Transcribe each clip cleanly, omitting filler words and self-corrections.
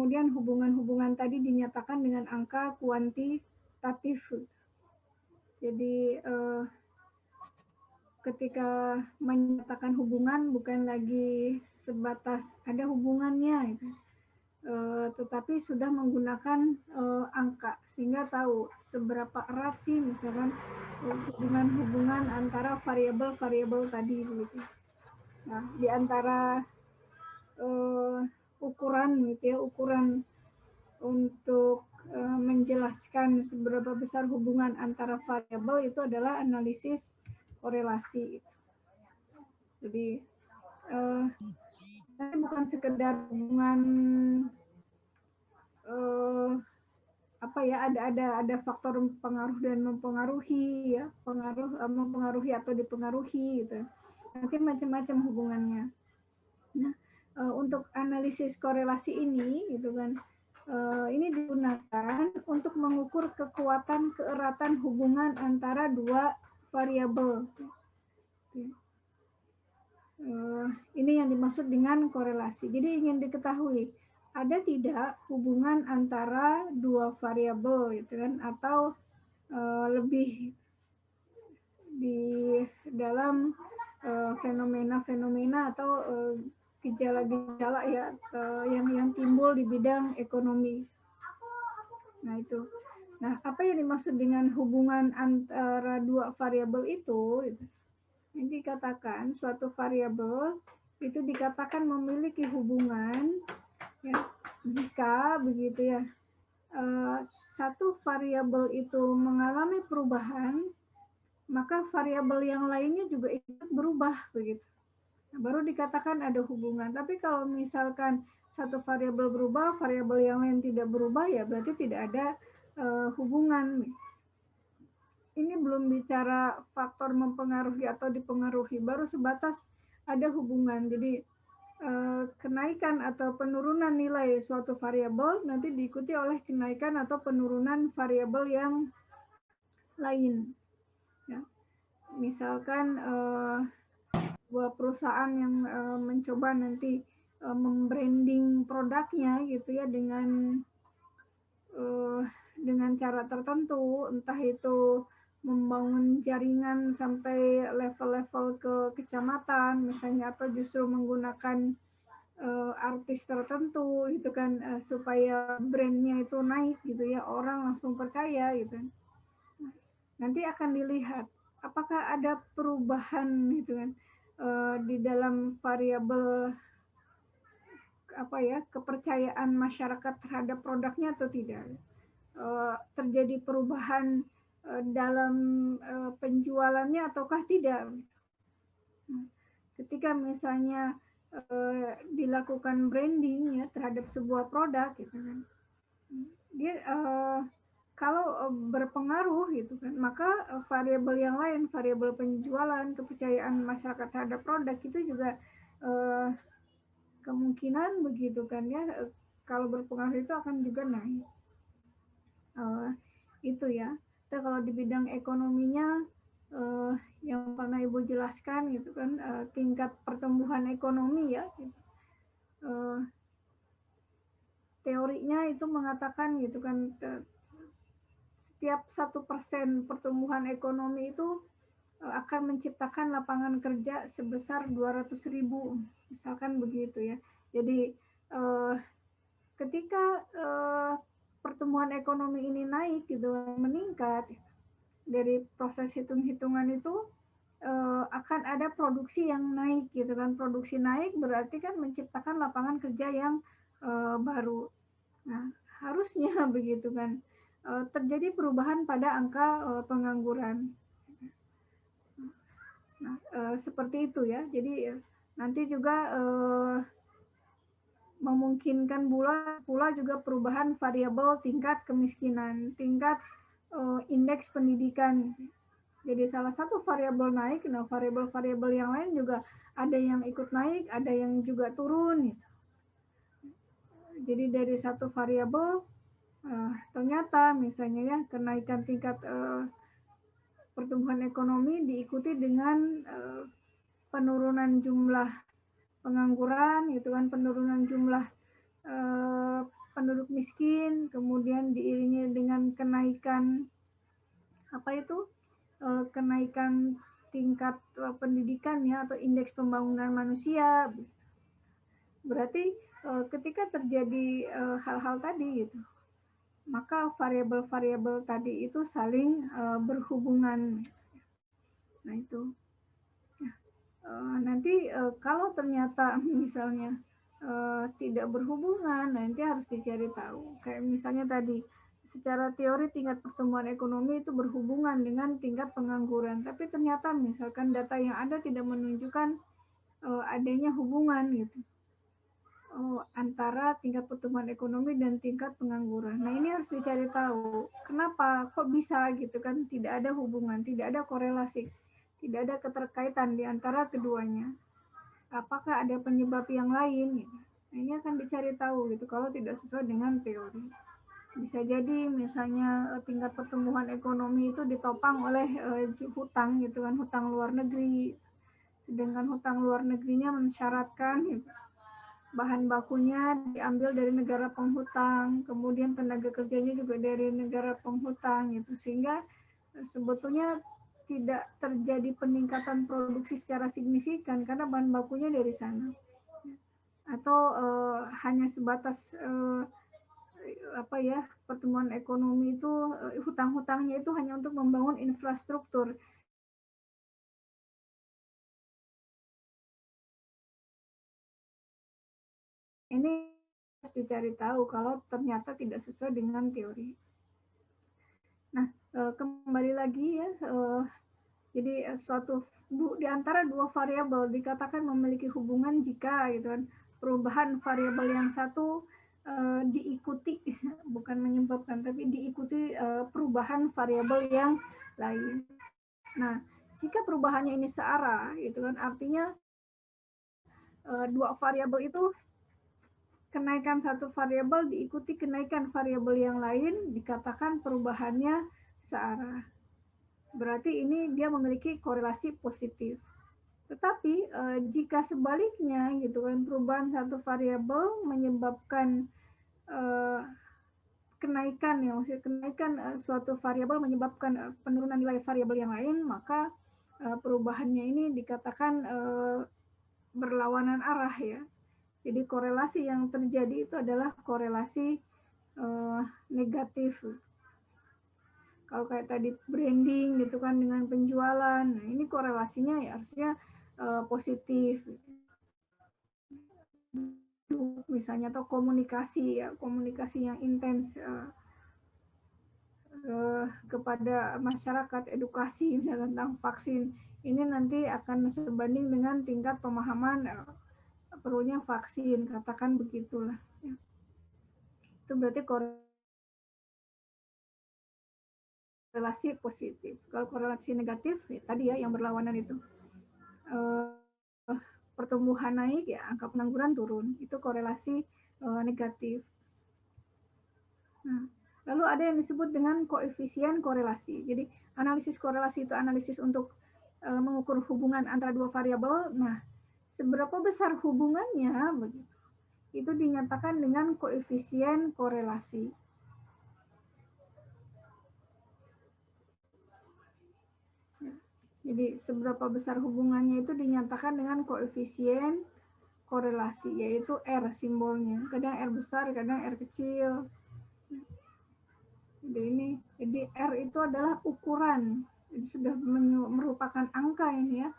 kemudian hubungan-hubungan tadi dinyatakan dengan angka kuantitatif. Jadi ketika menyatakan hubungan bukan lagi sebatas ada hubungannya, gitu. Tetapi sudah menggunakan angka sehingga tahu seberapa erat sih misalkan hubungan antara variabel-variabel tadi gitu. Nah, di antara ukuran gitu ya, ukuran untuk menjelaskan seberapa besar hubungan antara variabel itu adalah analisis korelasi. Jadi bukan sekedar hubungan apa ya, ada faktor pengaruh dan mempengaruhi ya, mempengaruhi atau dipengaruhi gitu. Nanti macam-macam hubungannya. Nah, untuk analisis korelasi ini gitu kan, ini digunakan untuk mengukur kekuatan keeratan hubungan antara dua variabel. Ini yang dimaksud dengan korelasi. Jadi ingin diketahui ada tidak hubungan antara dua variabel gitu kan, atau lebih di dalam fenomena-fenomena atau gejala-gejala ya yang timbul di bidang ekonomi. Nah itu. Nah apa yang dimaksud dengan hubungan antara dua variabel itu? Ini dikatakan suatu variabel itu dikatakan memiliki hubungan ya, jika begitu ya satu variabel itu mengalami perubahan, maka variabel yang lainnya juga ikut berubah begitu. Nah, baru dikatakan ada hubungan. Tapi kalau misalkan satu variabel berubah, variabel yang lain tidak berubah, ya berarti tidak ada hubungan. Ini belum bicara faktor mempengaruhi atau dipengaruhi, baru sebatas ada hubungan. Jadi kenaikan atau penurunan nilai suatu variabel nanti diikuti oleh kenaikan atau penurunan variabel yang lain. Ya. Misalkan sebuah perusahaan yang mencoba nanti membranding produknya gitu ya dengan cara tertentu, entah itu membangun jaringan sampai level-level ke kecamatan misalnya, atau justru menggunakan artis tertentu gitu kan, supaya brandnya itu naik gitu ya, orang langsung percaya gitu. Nanti akan dilihat apakah ada perubahan gitu kan di dalam variabel apa ya, kepercayaan masyarakat terhadap produknya atau tidak. Terjadi perubahan dalam penjualannya ataukah tidak. Ketika misalnya dilakukan branding ya terhadap sebuah produk gitu kan, dia kalau berpengaruh gitu kan, maka variabel yang lain, variabel penjualan, kepercayaan masyarakat terhadap produk itu juga kemungkinan begitu kan ya, kalau berpengaruh itu akan juga naik. Itu ya. Kita kalau di bidang ekonominya yang pernah Ibu jelaskan gitu kan, tingkat pertumbuhan ekonomi ya. Gitu. Teorinya itu mengatakan gitu kan, setiap 1% pertumbuhan ekonomi itu akan menciptakan lapangan kerja sebesar 200.000, misalkan begitu ya. Jadi ketika pertumbuhan ekonomi ini naik gitu, meningkat, dari proses hitung-hitungan itu akan ada produksi yang naik gitu kan. Produksi naik berarti kan menciptakan lapangan kerja yang baru. Nah, harusnya begitu kan. Terjadi perubahan pada angka pengangguran. Nah, seperti itu ya. Jadi nanti juga memungkinkan pula juga perubahan variabel tingkat kemiskinan, tingkat indeks pendidikan. Jadi salah satu variabel naik, nah variabel-variabel yang lain juga ada yang ikut naik, ada yang juga turun. Jadi dari satu variabel ternyata misalnya ya kenaikan tingkat pertumbuhan ekonomi diikuti dengan penurunan jumlah pengangguran gitu kan, penurunan jumlah penduduk miskin, kemudian diiringi dengan kenaikan kenaikan tingkat pendidikan ya, atau indeks pembangunan manusia. Berarti ketika terjadi hal-hal tadi gitu, maka variabel-variabel tadi itu saling berhubungan. Nah itu. Nanti kalau ternyata misalnya tidak berhubungan, nanti harus dicari tahu. Kayak misalnya tadi, secara teori tingkat pertumbuhan ekonomi itu berhubungan dengan tingkat pengangguran. Tapi ternyata misalkan data yang ada tidak menunjukkan adanya hubungan gitu. Antara tingkat pertumbuhan ekonomi dan tingkat pengangguran. Nah ini harus dicari tahu. Kenapa? Kok bisa gitu kan? Tidak ada hubungan, tidak ada korelasi, tidak ada keterkaitan di antara keduanya. Apakah ada penyebab yang lain? Gitu. Nah, ini akan dicari tahu gitu. Kalau tidak sesuai dengan teori, bisa jadi misalnya tingkat pertumbuhan ekonomi itu ditopang oleh hutang gitu kan, hutang luar negeri. Sedangkan hutang luar negerinya mensyaratkan gitu, bahan bakunya diambil dari negara penghutang, kemudian tenaga kerjanya juga dari negara penghutang gitu, sehingga sebetulnya tidak terjadi peningkatan produksi secara signifikan karena bahan bakunya dari sana, atau hanya sebatas pertumbuhan ekonomi itu hutang-hutangnya itu hanya untuk membangun infrastruktur. Ini harus dicari tahu kalau ternyata tidak sesuai dengan teori. Nah, kembali lagi ya, jadi suatu di antara dua variabel dikatakan memiliki hubungan jika gitu kan, perubahan variabel yang satu diikuti, bukan menyebabkan, tapi diikuti perubahan variabel yang lain. Nah, jika perubahannya ini searah, gitu kan, artinya dua variabel itu kenaikan satu variabel diikuti kenaikan variabel yang lain, dikatakan perubahannya searah. Berarti ini dia memiliki korelasi positif. Tetapi jika sebaliknya gitu kan, perubahan satu variabel menyebabkan kenaikan ya, maksudnya kenaikan suatu variabel menyebabkan penurunan nilai variabel yang lain, maka perubahannya ini dikatakan berlawanan arah ya. Jadi korelasi yang terjadi itu adalah korelasi negatif. Kalau kayak tadi branding gitu kan dengan penjualan, nah ini korelasinya ya harusnya positif. Misalnya atau komunikasi ya, komunikasi yang intens kepada masyarakat, edukasi tentang vaksin, ini nanti akan sebanding dengan tingkat pemahaman perlunya vaksin, katakan begitulah. Ya. Itu berarti korelasi positif. Kalau korelasi negatif, ya, tadi ya yang berlawanan itu, pertumbuhan naik, ya angka pengangguran turun. Itu korelasi negatif. Nah, lalu ada yang disebut dengan koefisien korelasi. Jadi analisis korelasi itu analisis untuk mengukur hubungan antara dua variabel. Nah, seberapa besar hubungannya begitu, itu dinyatakan dengan koefisien korelasi. Jadi seberapa besar hubungannya itu dinyatakan dengan koefisien korelasi, yaitu R simbolnya. Kadang R besar, kadang R kecil. Jadi R itu adalah ukuran. Jadi sudah merupakan angka ini ya,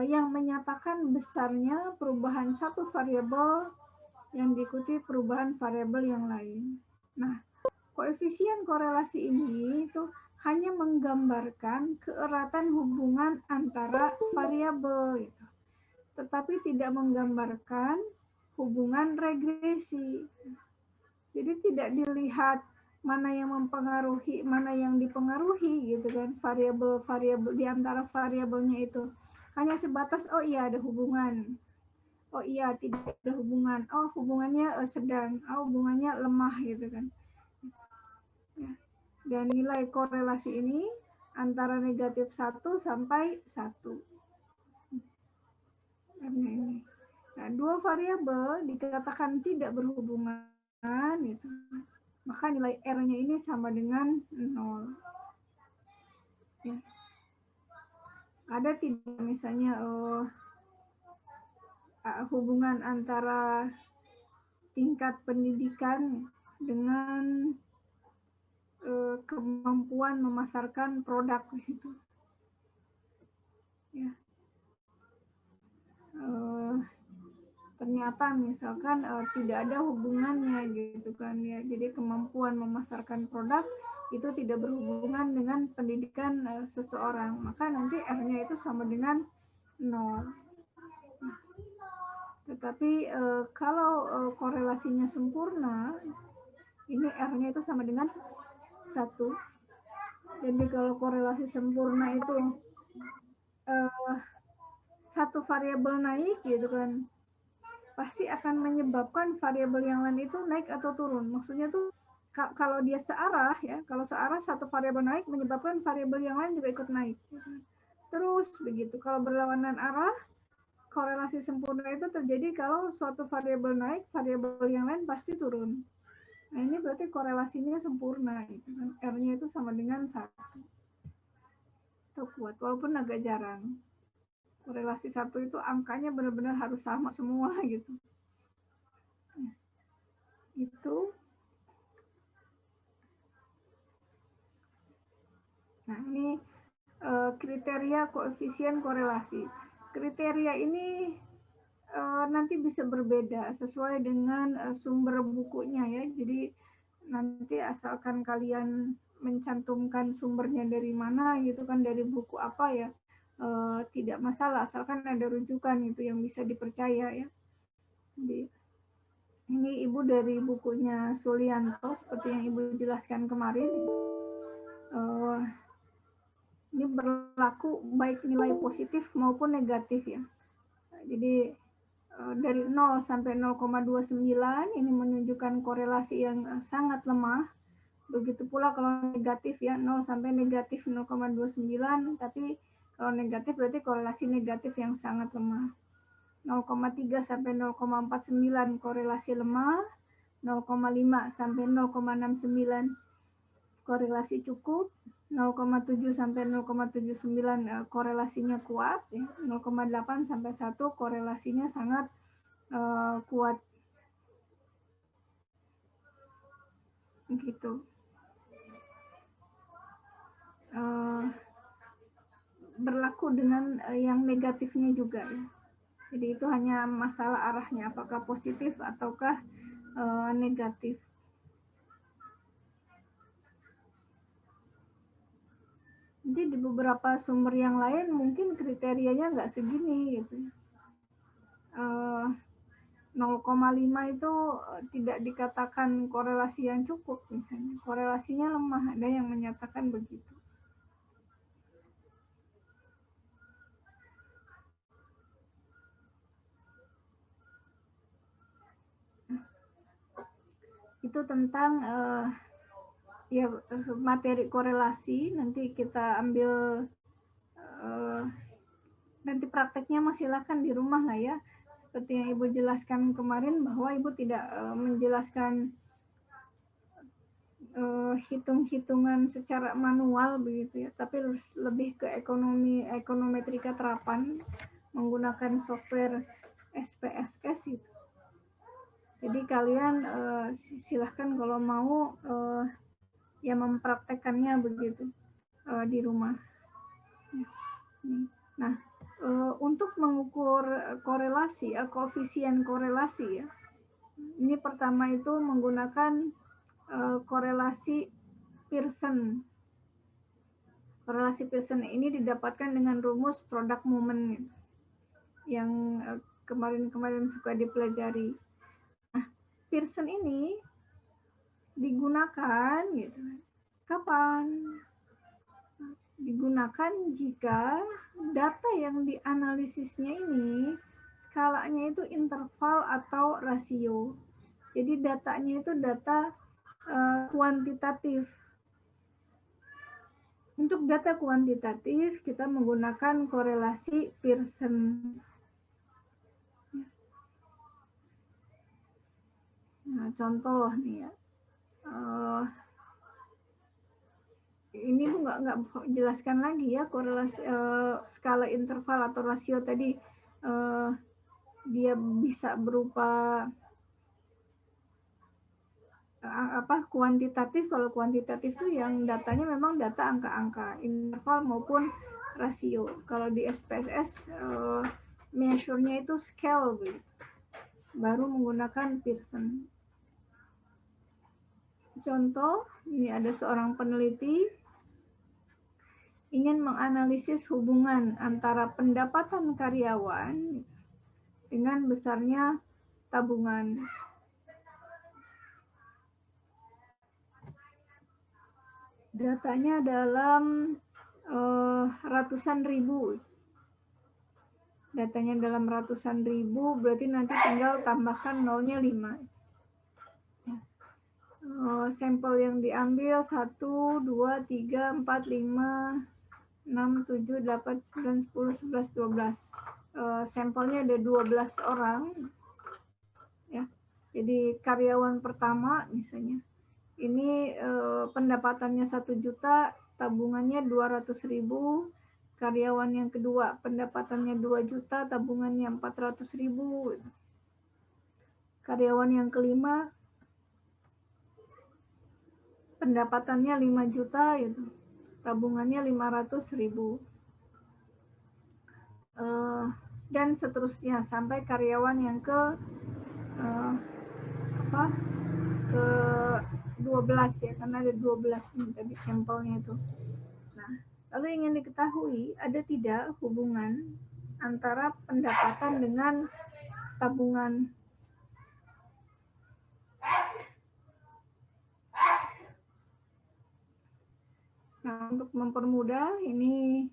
yang menyatakan besarnya perubahan satu variabel yang diikuti perubahan variabel yang lain. Nah, koefisien korelasi ini itu hanya menggambarkan keeratan hubungan antara variabel, gitu, tetapi tidak menggambarkan hubungan regresi. Jadi tidak dilihat mana yang mempengaruhi, mana yang dipengaruhi, gitu kan, variabel-variabel di antara variabelnya itu. Hanya sebatas, oh iya ada hubungan, oh iya tidak ada hubungan, oh hubungannya sedang, oh hubungannya lemah, gitu kan. Ya. Dan nilai korelasi ini antara negatif 1 sampai 1. Nah, dua variabel dikatakan tidak berhubungan gitu, maka nilai R-nya ini sama dengan 0. Ya. Ada tidak misalnya hubungan antara tingkat pendidikan dengan kemampuan memasarkan produk gitu. Ya. Ternyata misalkan tidak ada hubungannya gitu kan ya. Jadi kemampuan memasarkan produk itu tidak berhubungan dengan pendidikan seseorang. Maka nanti R-nya itu sama dengan 0. Nah, tetapi kalau korelasinya sempurna, ini R-nya itu sama dengan 1. Jadi kalau korelasi sempurna itu satu variabel naik gitu kan, pasti akan menyebabkan variabel yang lain itu naik atau turun. Maksudnya tuh kalau dia searah ya, kalau searah satu variabel naik menyebabkan variabel yang lain juga ikut naik. Terus begitu. Kalau berlawanan arah, korelasi sempurna itu terjadi kalau suatu variabel naik, variabel yang lain pasti turun. Nah ini berarti korelasinya sempurna. Gitu. R-nya itu sama dengan 1. Itu kuat, walaupun agak jarang. Korelasi 1 itu angkanya benar-benar harus sama semua gitu. Itu. Nah, ini kriteria koefisien korelasi. Kriteria ini nanti bisa berbeda sesuai dengan sumber bukunya ya. Jadi nanti asalkan kalian mencantumkan sumbernya dari mana gitu kan, dari buku apa ya, tidak masalah asalkan ada rujukan itu yang bisa dipercaya ya. Jadi, ini Ibu dari bukunya Sulianto seperti yang Ibu jelaskan kemarin. Ini berlaku baik nilai positif maupun negatif ya. Jadi dari 0 sampai 0,29 ini menunjukkan korelasi yang sangat lemah. Begitu pula kalau negatif ya, 0 sampai negatif 0,29, tapi kalau negatif berarti korelasi negatif yang sangat lemah. 0,3 sampai 0,49 korelasi lemah, 0,5 sampai 0,69 korelasi cukup, 0,7 sampai 0,79 korelasinya kuat, 0,8 sampai 1 korelasinya sangat kuat. Gitu. Berlaku dengan yang negatifnya juga ya. Jadi itu hanya masalah arahnya, apakah positif ataukah negatif. Jadi di beberapa sumber yang lain mungkin kriterianya nggak segini gitu. 0,5 itu tidak dikatakan korelasi yang cukup misalnya. Korelasinya lemah, ada yang menyatakan begitu. Itu tentang ya materi korelasi. Nanti kita ambil nanti prakteknya silakan di rumah lah ya. Seperti yang Ibu jelaskan kemarin bahwa Ibu tidak menjelaskan hitung-hitungan secara manual begitu ya, tapi lebih ke ekonometrika terapan menggunakan software SPSS itu. Jadi kalian silahkan kalau mau ya mempraktekannya begitu di rumah. Nah, untuk mengukur korelasi, koefisien korelasi ya, ini pertama itu menggunakan korelasi Pearson. Korelasi Pearson ini didapatkan dengan rumus product moment yang kemarin-kemarin suka dipelajari. Nah, Pearson ini digunakan gitu. Kapan? Digunakan jika data yang dianalisisnya ini skalanya itu interval atau rasio. Jadi datanya itu data kuantitatif. Untuk data kuantitatif kita menggunakan korelasi Pearson. Nah, contoh nih ya, ini nggak jelaskan lagi ya korelasi skala interval atau rasio tadi, dia bisa berupa kuantitatif. Kalau kuantitatif itu yang datanya memang data angka-angka, interval maupun rasio. Kalau di SPSS measure-nya itu scale gitu. Baru menggunakan Pearson. Contoh, ini ada seorang peneliti ingin menganalisis hubungan antara pendapatan karyawan dengan besarnya tabungan. Datanya dalam ratusan ribu. Datanya dalam ratusan ribu, berarti nanti tinggal tambahkan nolnya 5. Sampel yang diambil 1, 2, 3, 4, 5, 6, 7, 8, 9, 10, 11, 12. Sampelnya ada 12 orang. Ya. Jadi karyawan pertama misalnya, ini pendapatannya 1 juta, tabungannya 200.000. Karyawan yang kedua pendapatannya 2 juta, tabungannya 400.000. Karyawan yang kelima pendapatannya 5 juta gitu, tabungannya 500.000. Dan seterusnya sampai karyawan yang ke 12 ya, karena ada 12 nih tadi sampelnya itu. Nah, lalu ingin diketahui ada tidak hubungan antara pendapatan dengan tabungan. Nah, untuk mempermudah ini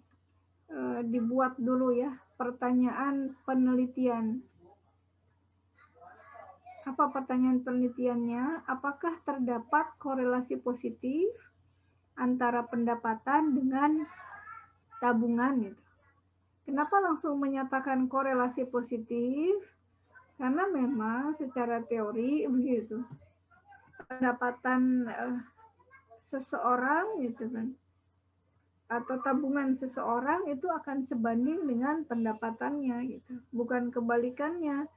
dibuat dulu ya pertanyaan penelitian. Apa pertanyaan penelitiannya? Apakah terdapat korelasi positif antara pendapatan dengan tabungan gitu? Kenapa langsung menyatakan korelasi positif? Karena memang secara teori begitu. Pendapatan seseorang gitu kan, atau tabungan seseorang itu akan sebanding dengan pendapatannya gitu. Bukan kebalikannya.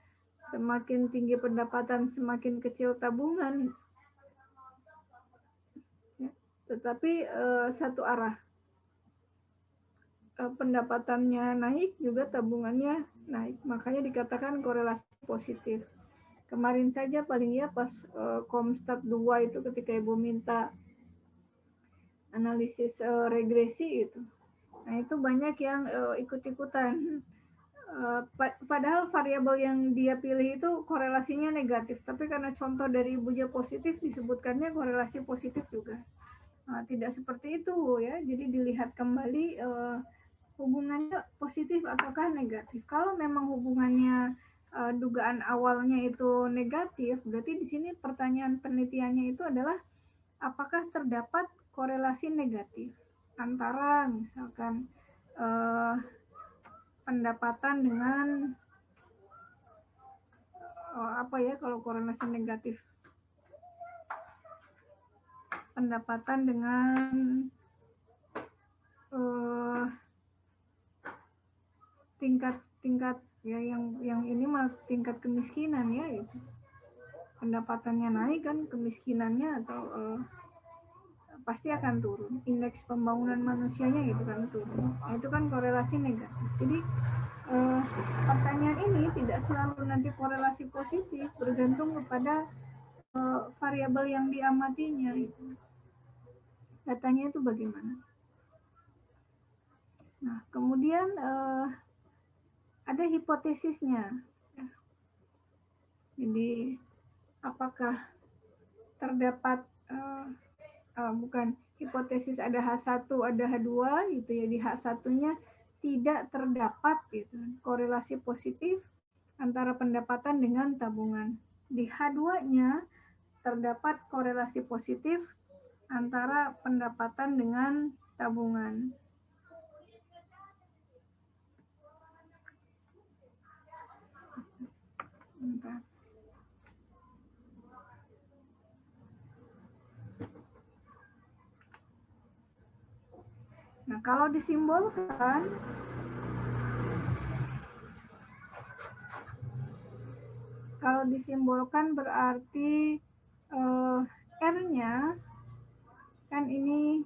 Semakin tinggi pendapatan, semakin kecil tabungan. Ya. Tetapi satu arah. Pendapatannya naik, juga tabungannya naik. Makanya dikatakan korelasi positif. Kemarin saja paling ya pas Komstat 2 itu ketika Ibu minta analisis regresi itu. Nah itu banyak yang ikut-ikutan. Padahal variabel yang dia pilih itu korelasinya negatif, tapi karena contoh dari ibunya positif disebutkannya korelasi positif juga. Tidak seperti itu ya, jadi dilihat kembali hubungannya positif ataukah negatif. Kalau memang hubungannya dugaan awalnya itu negatif, berarti di sini pertanyaan penelitiannya itu adalah apakah terdapat korelasi negatif antara misalkan pendapatan dengan apa ya kalau korelasi negatif, pendapatan dengan tingkat ya yang ini mah tingkat kemiskinan ya gitu. Pendapatannya naik kan kemiskinannya atau pasti akan turun. Indeks pembangunan manusianya gitu kan turun. Nah, itu kan korelasi negatif. Jadi pertanyaan ini tidak selalu nanti korelasi positif, bergantung kepada variabel yang diamatinya itu. Datanya itu bagaimana. Nah, kemudian ada hipotesisnya. Jadi, apakah terdapat bukan hipotesis ada H1, ada H2 gitu ya. Di H1-nya tidak terdapat gitu korelasi positif antara pendapatan dengan tabungan. Di H2-nya terdapat korelasi positif antara pendapatan dengan tabungan. Bentar. kalau disimbolkan berarti R-nya kan ini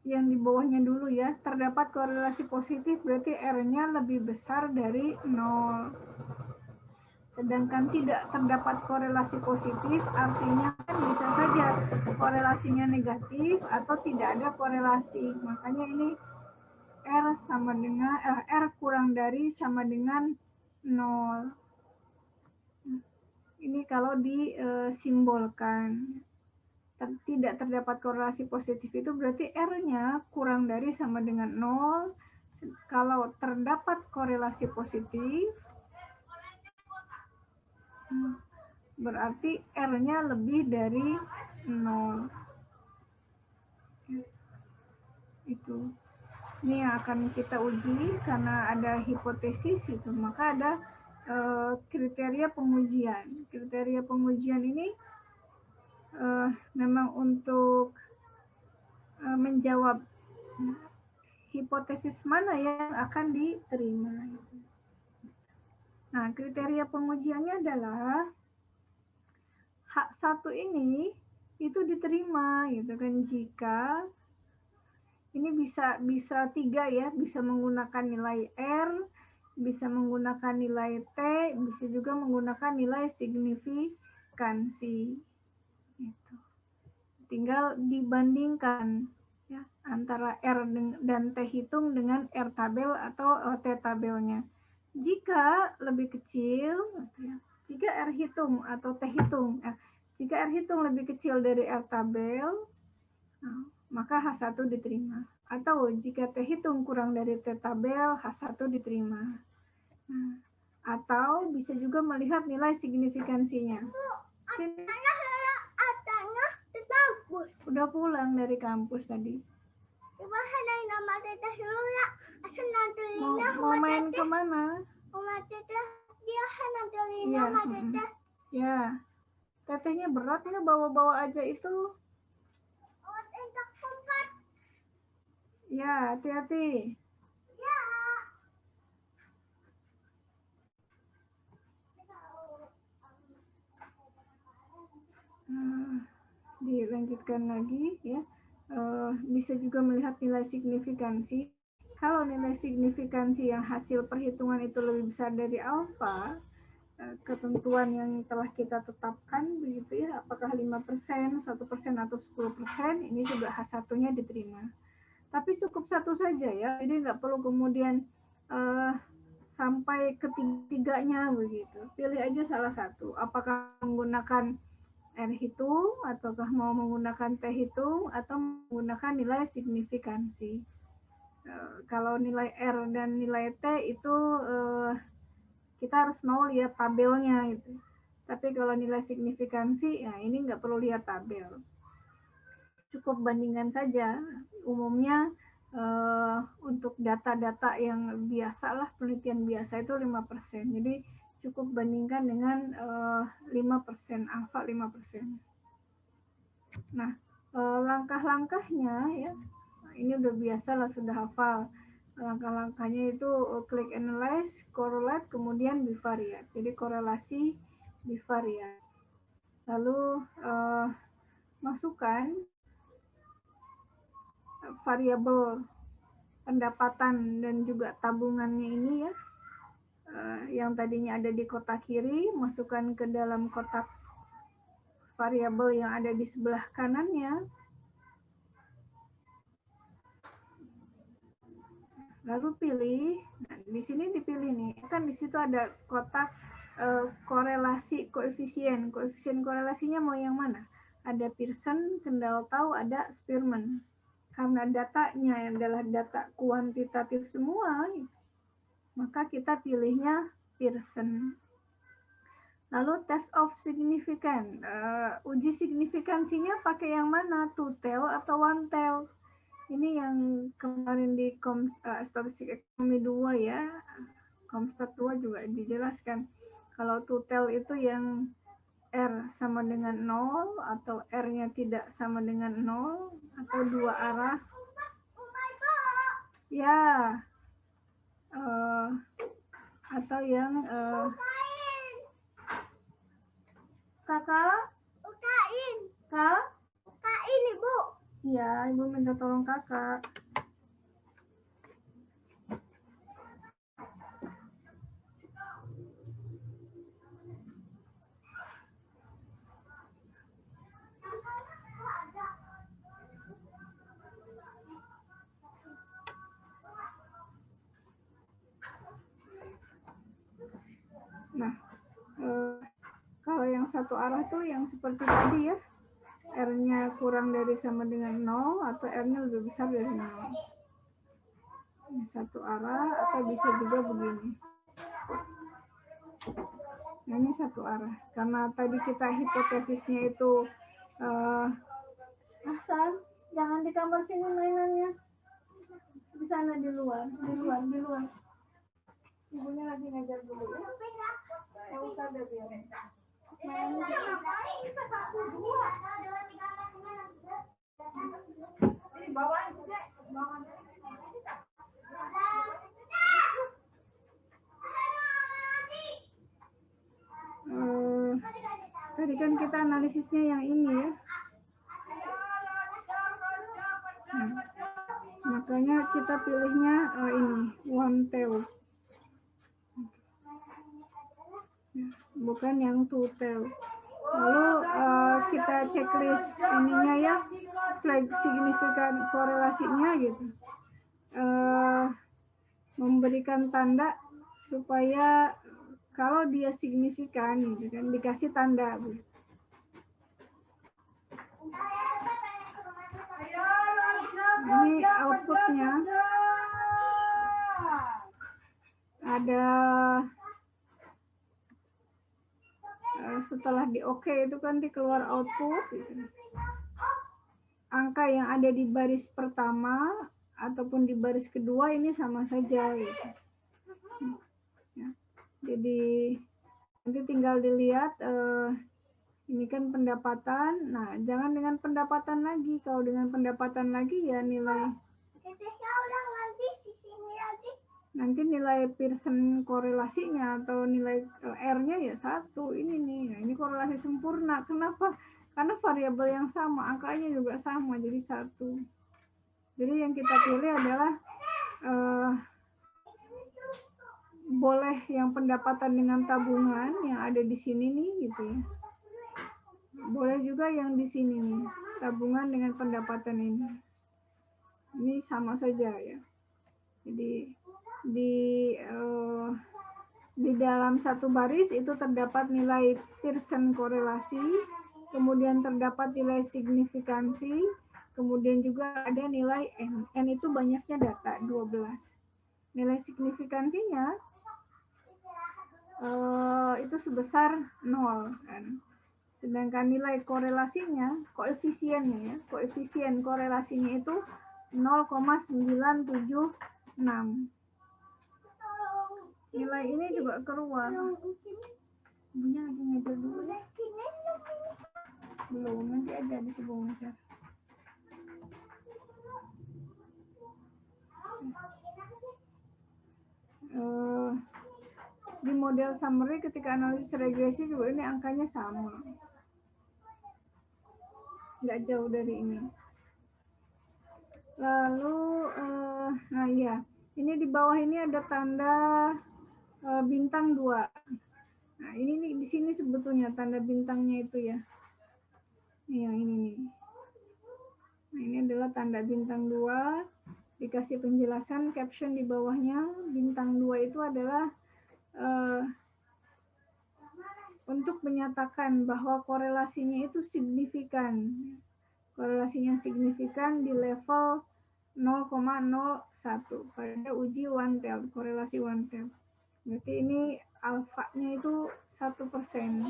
yang di bawahnya dulu ya, terdapat korelasi positif berarti R-nya lebih besar dari 0. Sedangkan tidak terdapat korelasi positif artinya kan bisa saja korelasinya negatif atau tidak ada korelasi. Makanya ini R sama dengan R kurang dari sama dengan 0. Ini kalau disimbolkan. Tidak terdapat korelasi positif itu berarti R-nya kurang dari sama dengan 0. Kalau terdapat korelasi positif berarti R-nya lebih dari 0. Itu. Ini yang akan kita uji karena ada hipotesis itu, maka ada kriteria pengujian. Kriteria pengujian ini memang untuk menjawab hipotesis mana yang akan diterima. Nah, kriteria pengujiannya adalah H1 ini itu diterima gitu kan jika ini bisa 3 ya, bisa menggunakan nilai R, bisa menggunakan nilai T, bisa juga menggunakan nilai signifikansi. Gitu. Tinggal dibandingkan ya antara R dan T hitung dengan R tabel atau T tabelnya. Jika lebih kecil, jika R hitung atau T hitung, jika R hitung lebih kecil dari R tabel, maka H1 diterima. Atau jika T hitung kurang dari T tabel, H1 diterima. Atau bisa juga melihat nilai signifikansinya. Udah pulang dari kampus tadi. Mau main kemana? Ya. Tetehnya berat ya, bawa-bawa aja itu. Ya, hati-hati. Ya. Dilanjutkan lagi ya. Bisa juga melihat nilai signifikansi. Kalau nilai signifikansi yang hasil perhitungan itu lebih besar dari alfa, ketentuan yang telah kita tetapkan begitu ya, apakah 5%, 1% atau 10%, ini juga H1-nya diterima. Tapi cukup satu saja ya, jadi nggak perlu kemudian sampai ketiganya begitu. Pilih aja salah satu, apakah menggunakan R hitung, ataukah mau menggunakan T hitung, atau menggunakan nilai signifikansi. Kalau nilai R dan nilai T itu kita harus mau lihat tabelnya gitu. Tapi kalau nilai signifikansi, ya ini nggak perlu lihat tabel. Cukup bandingkan saja. Umumnya untuk data-data yang biasa lah, penelitian biasa itu 5%. Jadi cukup bandingkan dengan 5%, alfa 5%. Nah, langkah-langkahnya ya, ini udah biasa lah, sudah hafal. Langkah-langkahnya itu click analyze, correlate, kemudian bivariate. Jadi korelasi, bivariate. Lalu masukkan variabel pendapatan dan juga tabungannya ini ya. Yang tadinya ada di kotak kiri, masukkan ke dalam kotak variabel yang ada di sebelah kanannya. Lalu pilih, nah, di sini dipilih nih, kan di situ ada kotak korelasi koefisien. Koefisien korelasinya mau yang mana? Ada Pearson, Kendall tahu, ada Spearman. Karena datanya adalah data kuantitatif semua, maka kita pilihnya Pearson. Lalu test of significance. Uji signifikansinya pakai yang mana? Two tail atau one tail? Ini yang kemarin di statistik ekonomi 2 ya, Komstat 2 juga dijelaskan. Kalau two tail itu yang R sama dengan 0 atau R-nya tidak sama dengan 0 atau dua arah. Ya, atau yang kakak? Kak? Ibu. Iya, ibu minta tolong kakak. Nah, kalau yang satu arah tuh yang seperti tadi ya, R-nya kurang dari sama dengan 0 atau R-nya lebih besar dari 0. Yang satu arah atau bisa juga begini. Nah, ini satu arah. Karena tadi kita hipotesisnya itu Ahsan, jangan di kamar sini mainannya. Di sana di luar. Ibunya lagi ngajar dulu ya. Usah ada biar. Ini bawaan juga. Tadi kan kita analisisnya yang ini ya. Makanya kita pilihnya ini one tail, bukan yang two tail. Lalu kita checklist ininya ya, flag signifikan korelasinya gitu, memberikan tanda supaya kalau dia signifikan gitu kan dikasih tanda gitu. Ini outputnya ada setelah di OK itu kan dikeluar output gitu. Angka yang ada di baris pertama ataupun di baris kedua ini sama saja gitu. Ya. Jadi nanti tinggal dilihat ini kan pendapatan. Nah, jangan dengan pendapatan lagi. Kalau dengan pendapatan lagi ya nilai nanti nilai Pearson korelasinya atau nilai R-nya ya 1. Ini nih. Nah, ini korelasi sempurna. Kenapa? Karena variabel yang sama, angkanya juga sama, jadi 1. Jadi yang kita pilih adalah boleh yang pendapatan dengan tabungan yang ada di sini nih gitu ya. Boleh juga yang di sini nih, tabungan dengan pendapatan ini. Ini sama saja ya. Jadi di dalam satu baris itu terdapat nilai Pearson korelasi, kemudian terdapat nilai signifikansi, kemudian juga ada nilai N. N itu banyaknya data, 12. Nilai signifikansinya itu sebesar 0 kan. Sedangkan nilai korelasinya, koefisiennya ya, koefisien korelasinya itu 0,976. Nilai ini juga keluar. Ibunya lagi ngajar dulu ya. Belum, nanti ada di sebuah ngajar. Di model summary ketika analisis regresi juga ini angkanya sama, nggak jauh dari ini. Lalu nah ya, ini di bawah ini ada tanda bintang 2. Nah ini nih di sini sebetulnya tanda bintangnya itu ya, yang ini nih. Nah ini adalah tanda bintang 2, dikasih penjelasan caption di bawahnya. Bintang 2 itu adalah untuk menyatakan bahwa korelasinya itu signifikan. Korelasinya signifikan di level 0,01 pada uji one tail, korelasi one tail. Berarti ini alfanya itu 1%.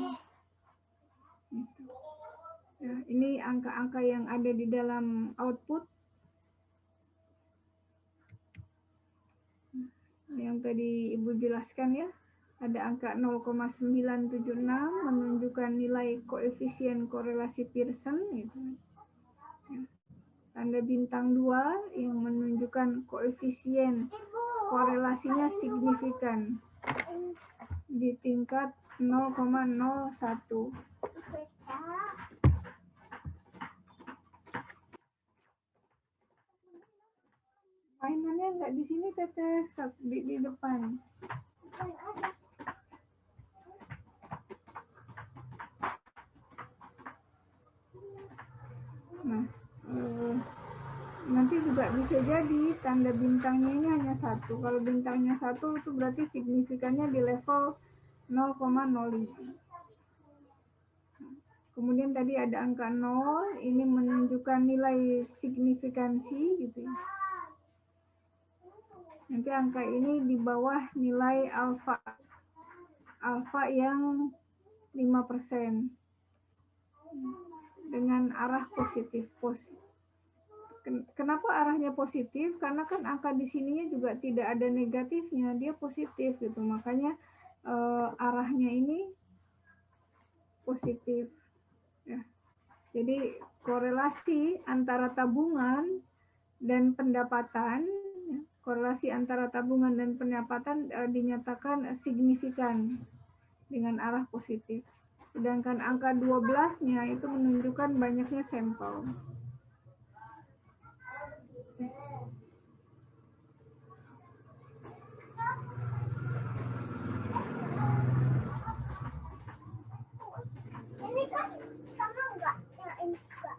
Ya, ini angka-angka yang ada di dalam output. Yang tadi Ibu jelaskan ya, ada angka 0,976 menunjukkan menunjukkan nilai koefisien korelasi Pearson gitu. Tanda bintang 2 yang menunjukkan koefisien korelasinya signifikan di tingkat 0,01. Mainannya nggak di sini, Teteh, di depan. Nah, nanti juga bisa jadi tanda bintangnya ini hanya 1. Kalau bintangnya 1 itu berarti signifikannya di level 0,05. Kemudian tadi ada angka 0, ini menunjukkan nilai signifikansi gitu ya. Nanti angka ini di bawah nilai alfa yang 5% dengan arah positif. Kenapa arahnya positif? Karena kan angka di sininya juga tidak ada negatifnya, dia positif gitu. Makanya arahnya ini positif. Ya. Jadi korelasi antara tabungan dan pendapatan, ya, korelasi antara tabungan dan pendapatan dinyatakan signifikan dengan arah positif. Sedangkan angka 12-nya itu menunjukkan banyaknya sampel. Ini kan sama enggak? Ya, ini enggak.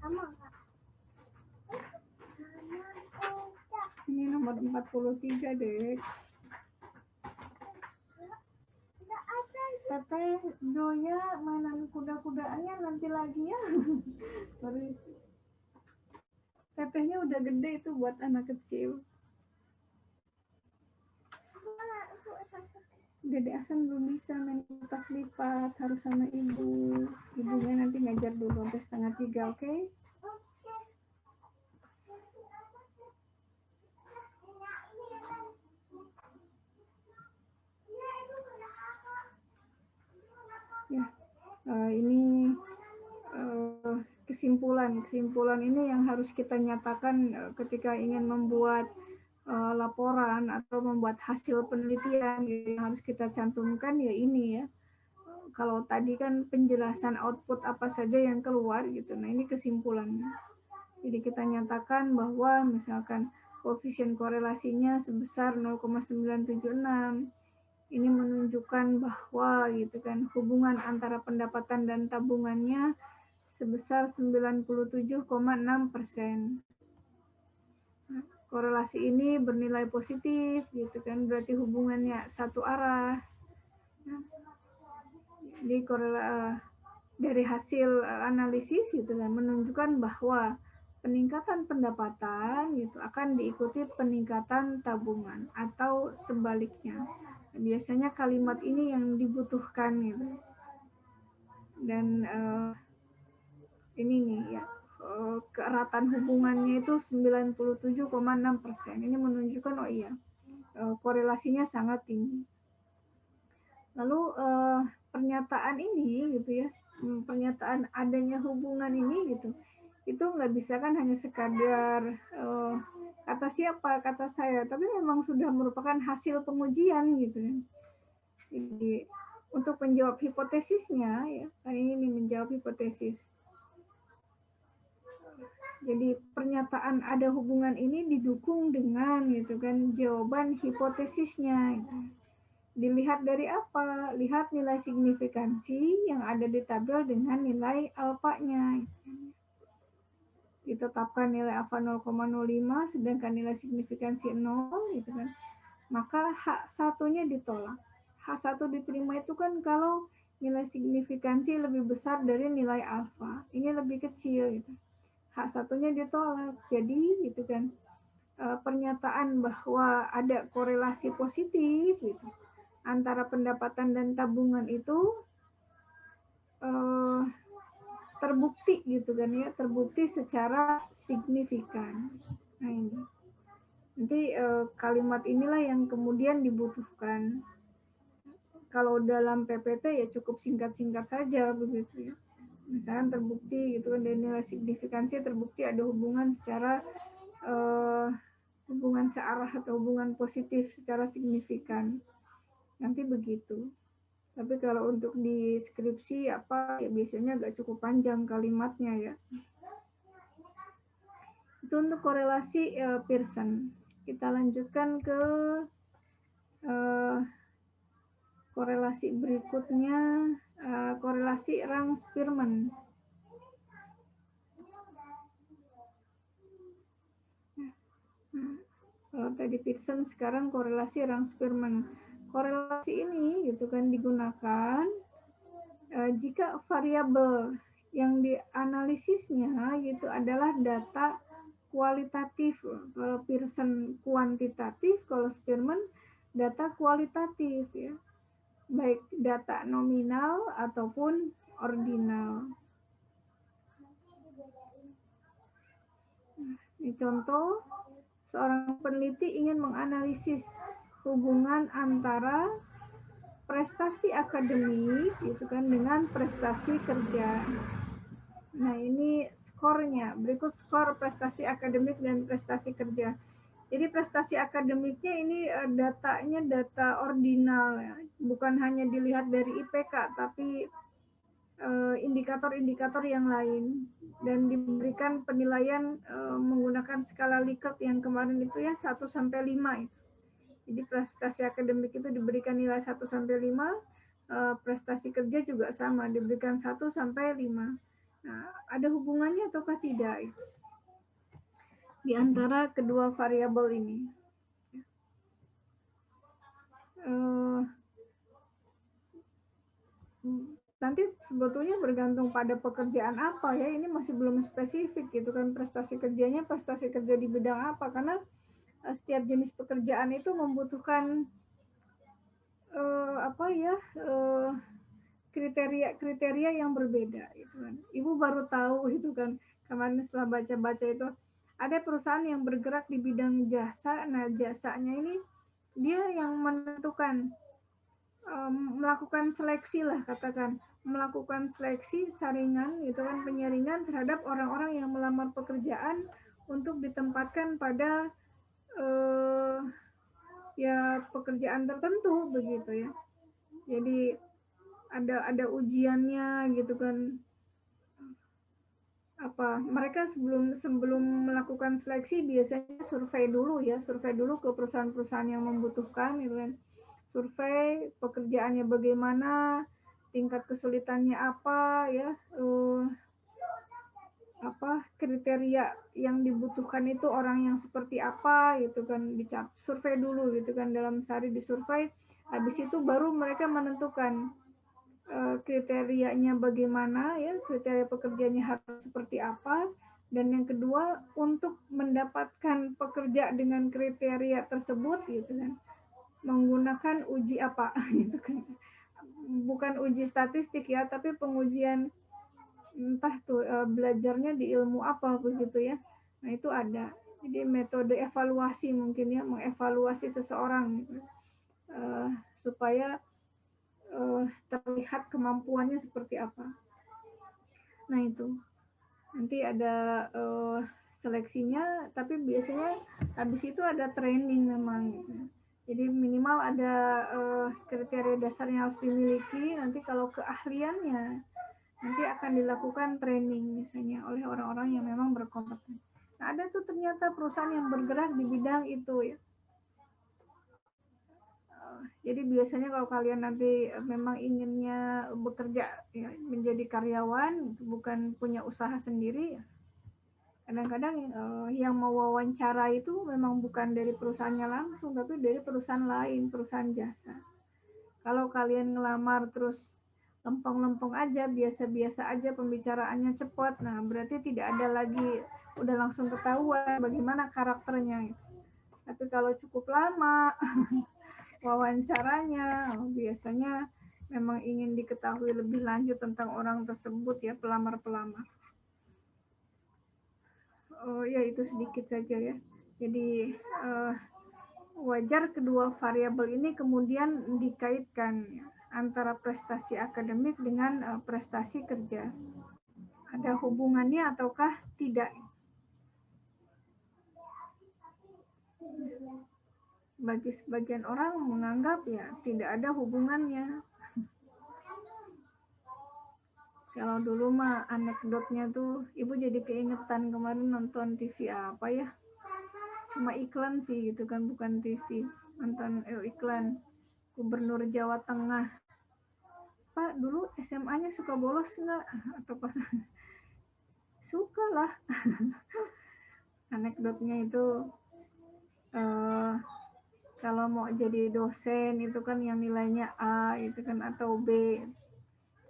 Sama enggak? Ini nomor 43, Dek. Teteh Joya mainan kuda-kudaannya nanti lagi ya. Sorry. Tetehnya udah gede itu buat anak kecil. Dede Asan belum bisa main kertas lipat, harus sama ibu. Ibunya nanti ngajar dulu sampai 2:30, oke? Ya, ini kesimpulan ini yang harus kita nyatakan ketika ingin membuat laporan atau membuat hasil penelitian yang harus kita cantumkan ya ini ya. Kalau tadi kan penjelasan output apa saja yang keluar gitu. Nah, ini kesimpulannya. Jadi kita nyatakan bahwa misalkan koefisien korelasinya sebesar 0,976. Ini menunjukkan bahwa gitu kan hubungan antara pendapatan dan tabungannya sebesar 97,6%. Korelasi ini bernilai positif gitu kan, berarti hubungannya satu arah. Jadi dari hasil analisis gitu kan menunjukkan bahwa peningkatan pendapatan gitu akan diikuti peningkatan tabungan atau sebaliknya. Biasanya kalimat ini yang dibutuhkan gitu. Dan ini nih ya, keeratan hubungannya itu 97,6%. Ini menunjukkan oh iya, korelasinya sangat tinggi. Lalu pernyataan ini gitu ya, pernyataan adanya hubungan ini gitu, itu nggak bisa kan hanya sekadar kata siapa, kata saya, tapi memang sudah merupakan hasil pengujian gitu ya. Jadi untuk menjawab hipotesisnya ya, kan ini menjawab hipotesis. Jadi pernyataan ada hubungan ini didukung dengan gitu kan jawaban hipotesisnya. Gitu. Dilihat dari apa? Lihat nilai signifikansi yang ada di tabel dengan nilai alfanya. Ditetapkan nilai alfa 0,05 sedangkan nilai signifikansi 0 gitu kan. Maka H1-nya ditolak. H1 diterima itu kan kalau nilai signifikansi lebih besar dari nilai alfa. Ini lebih kecil gitu. H1-nya ditolak. Jadi gitu kan pernyataan bahwa ada korelasi positif gitu antara pendapatan dan tabungan itu terbukti gitu kan ya, terbukti secara signifikan. Nah ini. Nanti kalimat inilah yang kemudian dibutuhkan kalau dalam PPT ya cukup singkat-singkat saja begitu ya. Misalnya terbukti gitu kan dari nilai signifikansi terbukti ada hubungan secara hubungan searah atau hubungan positif secara signifikan. Nanti begitu. Tapi kalau untuk di skripsi apa ya biasanya agak cukup panjang kalimatnya ya. Itu untuk korelasi Pearson. Kita lanjutkan ke korelasi berikutnya, korelasi Rang-Spearman. Kalau tadi Pearson, sekarang korelasi Rang-Spearman. Korelasi ini gitu kan digunakan jika variabel yang dianalisisnya gitu adalah data kualitatif. Kalau Pearson kuantitatif, kalau Spearman data kualitatif ya. Baik data nominal ataupun ordinal. Ini contoh, seorang peneliti ingin menganalisis hubungan antara prestasi akademik gitu kan dengan prestasi kerja. Nah, ini skornya. Berikut skor prestasi akademik dan prestasi kerja. Jadi prestasi akademiknya ini datanya data ordinal ya. Bukan hanya dilihat dari IPK tapi indikator-indikator yang lain dan diberikan penilaian menggunakan skala Likert yang kemarin itu ya 1 sampai 5 itu. Jadi prestasi akademik itu diberikan nilai 1 sampai 5, prestasi kerja juga sama diberikan 1 sampai 5. Nah, ada hubungannya ataukah tidak di antara kedua variabel ini? Nanti sebetulnya bergantung pada pekerjaan apa ya, ini masih belum spesifik gitu kan, prestasi kerjanya prestasi kerja di bidang apa, karena setiap jenis pekerjaan itu membutuhkan kriteria yang berbeda gitu kan. Ibu baru tahu itu kan kemarin setelah baca-baca itu ada perusahaan yang bergerak di bidang jasa. Nah, jasanya ini dia yang menentukan melakukan seleksi lah, katakan melakukan seleksi saringan gitu kan, penyaringan terhadap orang-orang yang melamar pekerjaan untuk ditempatkan pada ya pekerjaan tertentu begitu ya. Jadi ada ujiannya gitu kan. Mereka sebelum melakukan seleksi biasanya survei dulu ke perusahaan-perusahaan yang membutuhkan gitu kan. Survei pekerjaannya bagaimana, tingkat kesulitannya apa ya, kriteria yang dibutuhkan itu orang yang seperti apa gitu kan, survei dulu gitu kan, dalam sehari disurvei, habis itu baru mereka menentukan kriterianya bagaimana ya, kriteria pekerjaannya harus seperti apa, dan yang kedua untuk mendapatkan pekerja dengan kriteria tersebut gitu kan, menggunakan uji apa gitu kan, bukan uji statistik ya, tapi pengujian entah tuh belajarnya di ilmu apa begitu ya. Nah, itu ada. Jadi metode evaluasi mungkin ya, mengevaluasi seseorang gitu. Supaya terlihat kemampuannya seperti apa. Nah, itu. Nanti ada seleksinya, tapi biasanya habis itu ada training memang gitu. Jadi minimal ada kriteria dasarnya harus dimiliki. Nanti kalau keahliannya nanti akan dilakukan training misalnya oleh orang-orang yang memang berkompeten. Nah, ada tuh ternyata perusahaan yang bergerak di bidang itu ya. Jadi biasanya kalau kalian nanti memang inginnya bekerja ya, menjadi karyawan, bukan punya usaha sendiri, kadang-kadang yang mau wawancara itu memang bukan dari perusahaannya langsung, tapi dari perusahaan lain, perusahaan jasa. Kalau kalian ngelamar terus lempeng-lempeng aja, biasa-biasa aja, pembicaraannya cepat, nah berarti tidak ada lagi, udah langsung ketahuan bagaimana karakternya. Tapi kalau cukup lama wawancaranya, biasanya memang ingin diketahui lebih lanjut tentang orang tersebut ya, pelamar-pelamar. Ya itu sedikit saja ya. Jadi wajar kedua variabel ini kemudian dikaitkan ya, antara prestasi akademik dengan prestasi kerja. Ada hubungannya ataukah tidak? Bagi sebagian orang menganggap ya tidak ada hubungannya. Kalau dulu mah anekdotnya tuh, ibu jadi keingetan kemarin nonton TV apa ya? Cuma iklan sih gitu kan, bukan TV. Nonton iklan Gubernur Jawa Tengah. Pak, dulu SMA-nya suka bolos nggak? Atau pas suka lah. Anekdotnya itu kalau mau jadi dosen itu kan yang nilainya A itu kan atau B.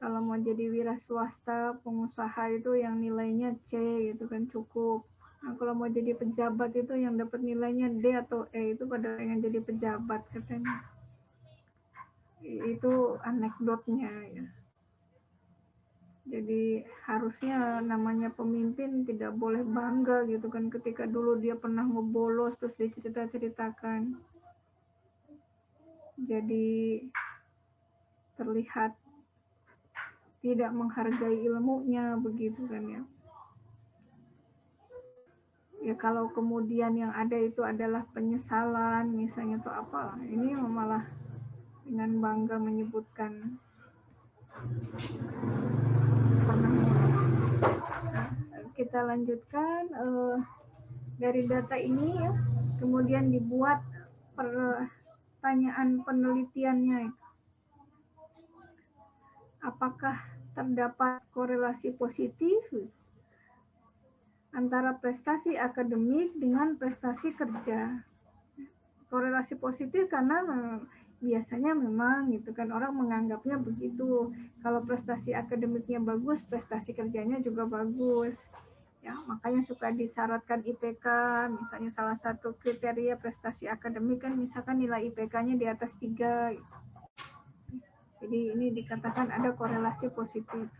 Kalau mau jadi wira swasta, pengusaha itu yang nilainya C itu kan cukup. Nah, kalau mau jadi pejabat itu yang dapat nilainya D atau E itu pada yang jadi pejabat katanya. Itu anekdotnya ya. Jadi harusnya namanya pemimpin tidak boleh bangga gitu kan ketika dulu dia pernah ngebolos terus dicerita-ceritakan. Jadi terlihat tidak menghargai ilmunya begitu kan ya. Ya kalau kemudian yang ada itu adalah penyesalan misalnya atau apa, ini malah dengan bangga menyebutkan pernah. Kita lanjutkan dari data ini ya, kemudian dibuat pertanyaan penelitiannya. Apakah terdapat korelasi positif antara prestasi akademik dengan prestasi kerja? Korelasi positif karena biasanya memang gitu kan orang menganggapnya begitu. Kalau prestasi akademiknya bagus, prestasi kerjanya juga bagus. Ya, makanya suka disyaratkan IPK, misalnya salah satu kriteria prestasi akademik kan misalkan nilai IPK-nya di atas 3 gitu. Jadi ini dikatakan ada korelasi positif.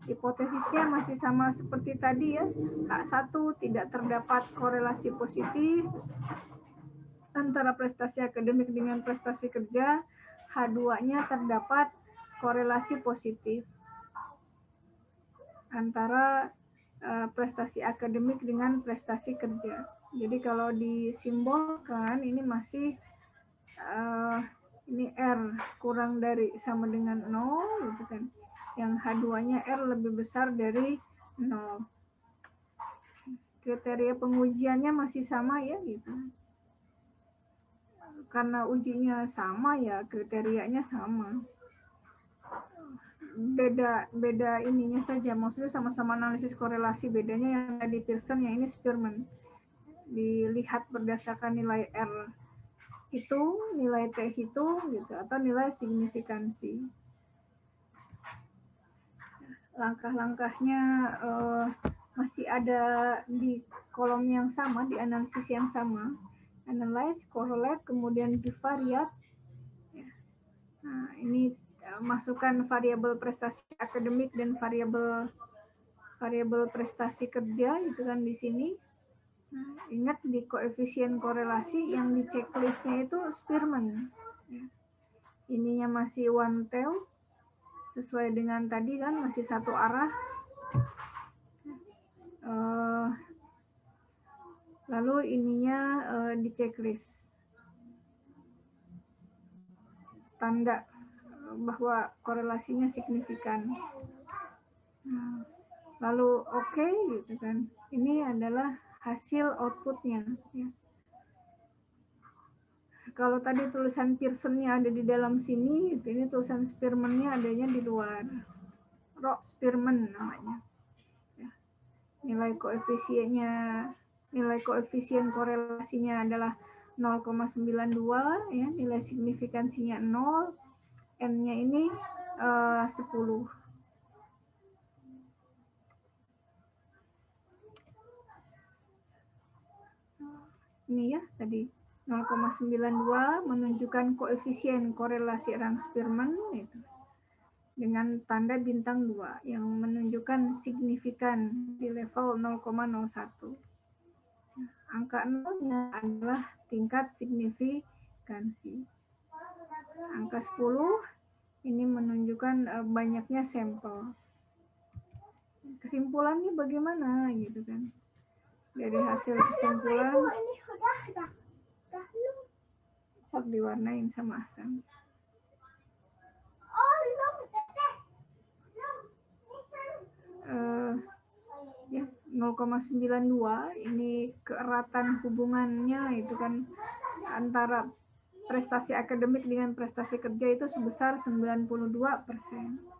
Hipotesisnya masih sama seperti tadi ya. K1 tidak terdapat korelasi positif antara prestasi akademik dengan prestasi kerja. H2-nya terdapat korelasi positif antara prestasi akademik dengan prestasi kerja. Jadi kalau disimbolkan ini masih ini R kurang dari sama dengan 0 gitu kan. Yang H2-nya R lebih besar dari 0. Kriteria pengujiannya masih sama ya gitu. Karena ujinya sama ya kriterianya sama. Beda ininya saja, maksudnya sama-sama analisis korelasi, bedanya yang di Pearson yang ini Spearman. Dilihat berdasarkan nilai R itu, nilai T itu gitu atau nilai signifikansi. Langkah-langkahnya masih ada di kolom yang sama, di analisis yang sama. Analyze, correlate, kemudian bivariate. Nah, ini masukkan variabel prestasi akademik dan variabel prestasi kerja itu kan di sini. Nah, ingat di koefisien korelasi yang di checklistnya itu Spearman. Ininya masih one tail sesuai dengan tadi kan masih satu arah. Lalu ininya di checklist tanda bahwa korelasinya signifikan. Lalu oke, gitu kan. Ini adalah hasil outputnya. Ya. Kalau tadi tulisan Pearson-nya ada di dalam sini, ini tulisan Spearman-nya adanya di luar. Rob Spearman namanya. Ya. Nilai koefisien korelasinya adalah 0,92 ya, nilai signifikansinya 0, N-nya ini 10. Ini ya tadi 0,92 menunjukkan koefisien korelasi rang Spearman itu dengan tanda bintang 2 yang menunjukkan signifikan di level 0,01. Angka 0-nya adalah tingkat signifikansi. Angka 10 Ini menunjukkan banyaknya sampel. Kesimpulannya bagaimana gitu kan? Dari hasil kesimpulan ini udah sok diwarnain sama Ahsan. Oh, belum, Teteh. Ya 0,92 ini keeratan hubungannya itu kan antara prestasi akademik dengan prestasi kerja itu sebesar 92%.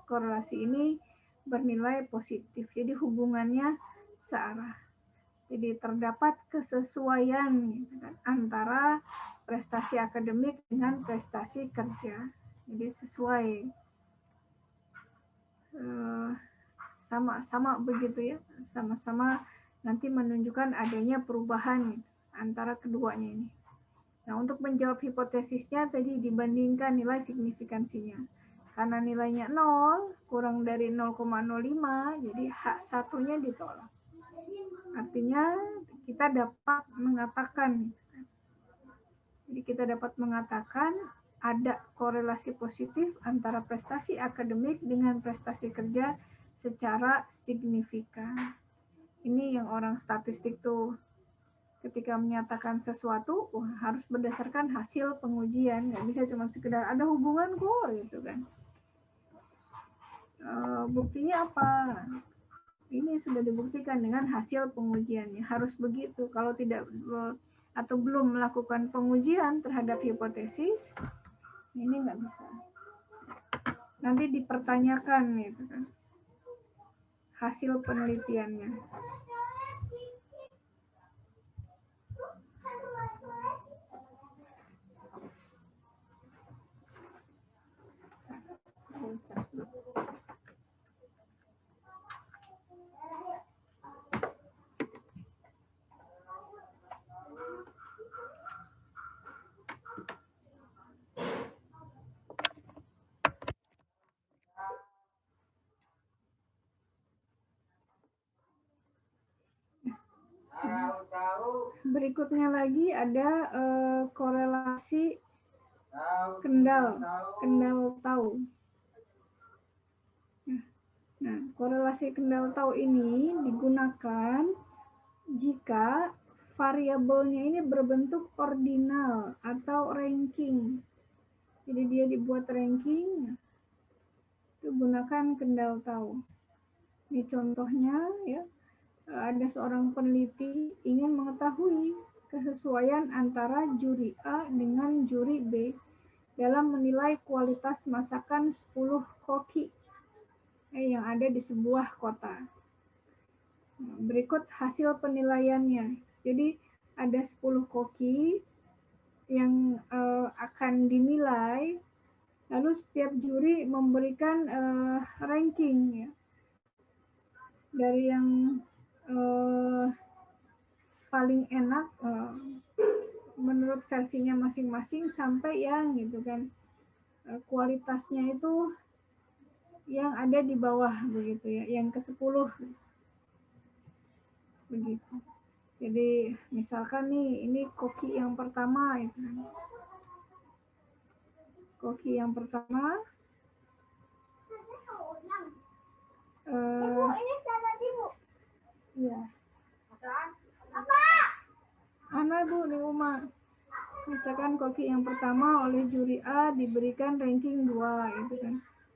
Korelasi ini bernilai positif. Jadi hubungannya searah. Jadi terdapat kesesuaian gitu kan, antara prestasi akademik dengan prestasi kerja. Jadi sesuai. Sama-sama begitu ya, sama-sama nanti menunjukkan adanya perubahan antara keduanya ini. Nah, untuk menjawab hipotesisnya tadi dibandingkan nilai signifikansinya. Karena nilainya 0, kurang dari 0,05, jadi hak satunya ditolak. Artinya kita dapat mengatakan, ada korelasi positif antara prestasi akademik dengan prestasi kerja secara signifikan. Ini yang orang statistik tuh ketika menyatakan sesuatu harus berdasarkan hasil pengujian, nggak bisa cuma sekedar ada hubungan kok gitu kan. Buktinya apa? Ini sudah dibuktikan dengan hasil pengujiannya, harus begitu. Kalau tidak atau belum melakukan pengujian terhadap hipotesis, ini nggak bisa. Nanti dipertanyakan gitu kan hasil penelitiannya. Berikutnya lagi ada korelasi kendal tahu. Nah, korelasi kendal tahu ini digunakan jika variabelnya ini berbentuk ordinal atau ranking. Jadi dia dibuat ranking, itu gunakan kendal tahu. Ini contohnya ya, ada seorang peneliti ingin mengetahui kesesuaian antara juri A dengan juri B dalam menilai kualitas masakan 10 koki yang ada di sebuah kota. Berikut hasil penilaiannya. Jadi ada 10 koki yang akan dinilai, lalu setiap juri memberikan ranking ya, dari yang paling enak menurut versinya masing-masing sampai yang gitu kan kualitasnya itu yang ada di bawah begitu ya, yang ke-10 begitu. Jadi misalkan nih ini koki yang pertama itu kan. Koki yang pertama ini salah ibu. ya. Apa? Ana Bu di rumah. Misalkan koki yang pertama oleh juri A diberikan ranking 2 gitu kan.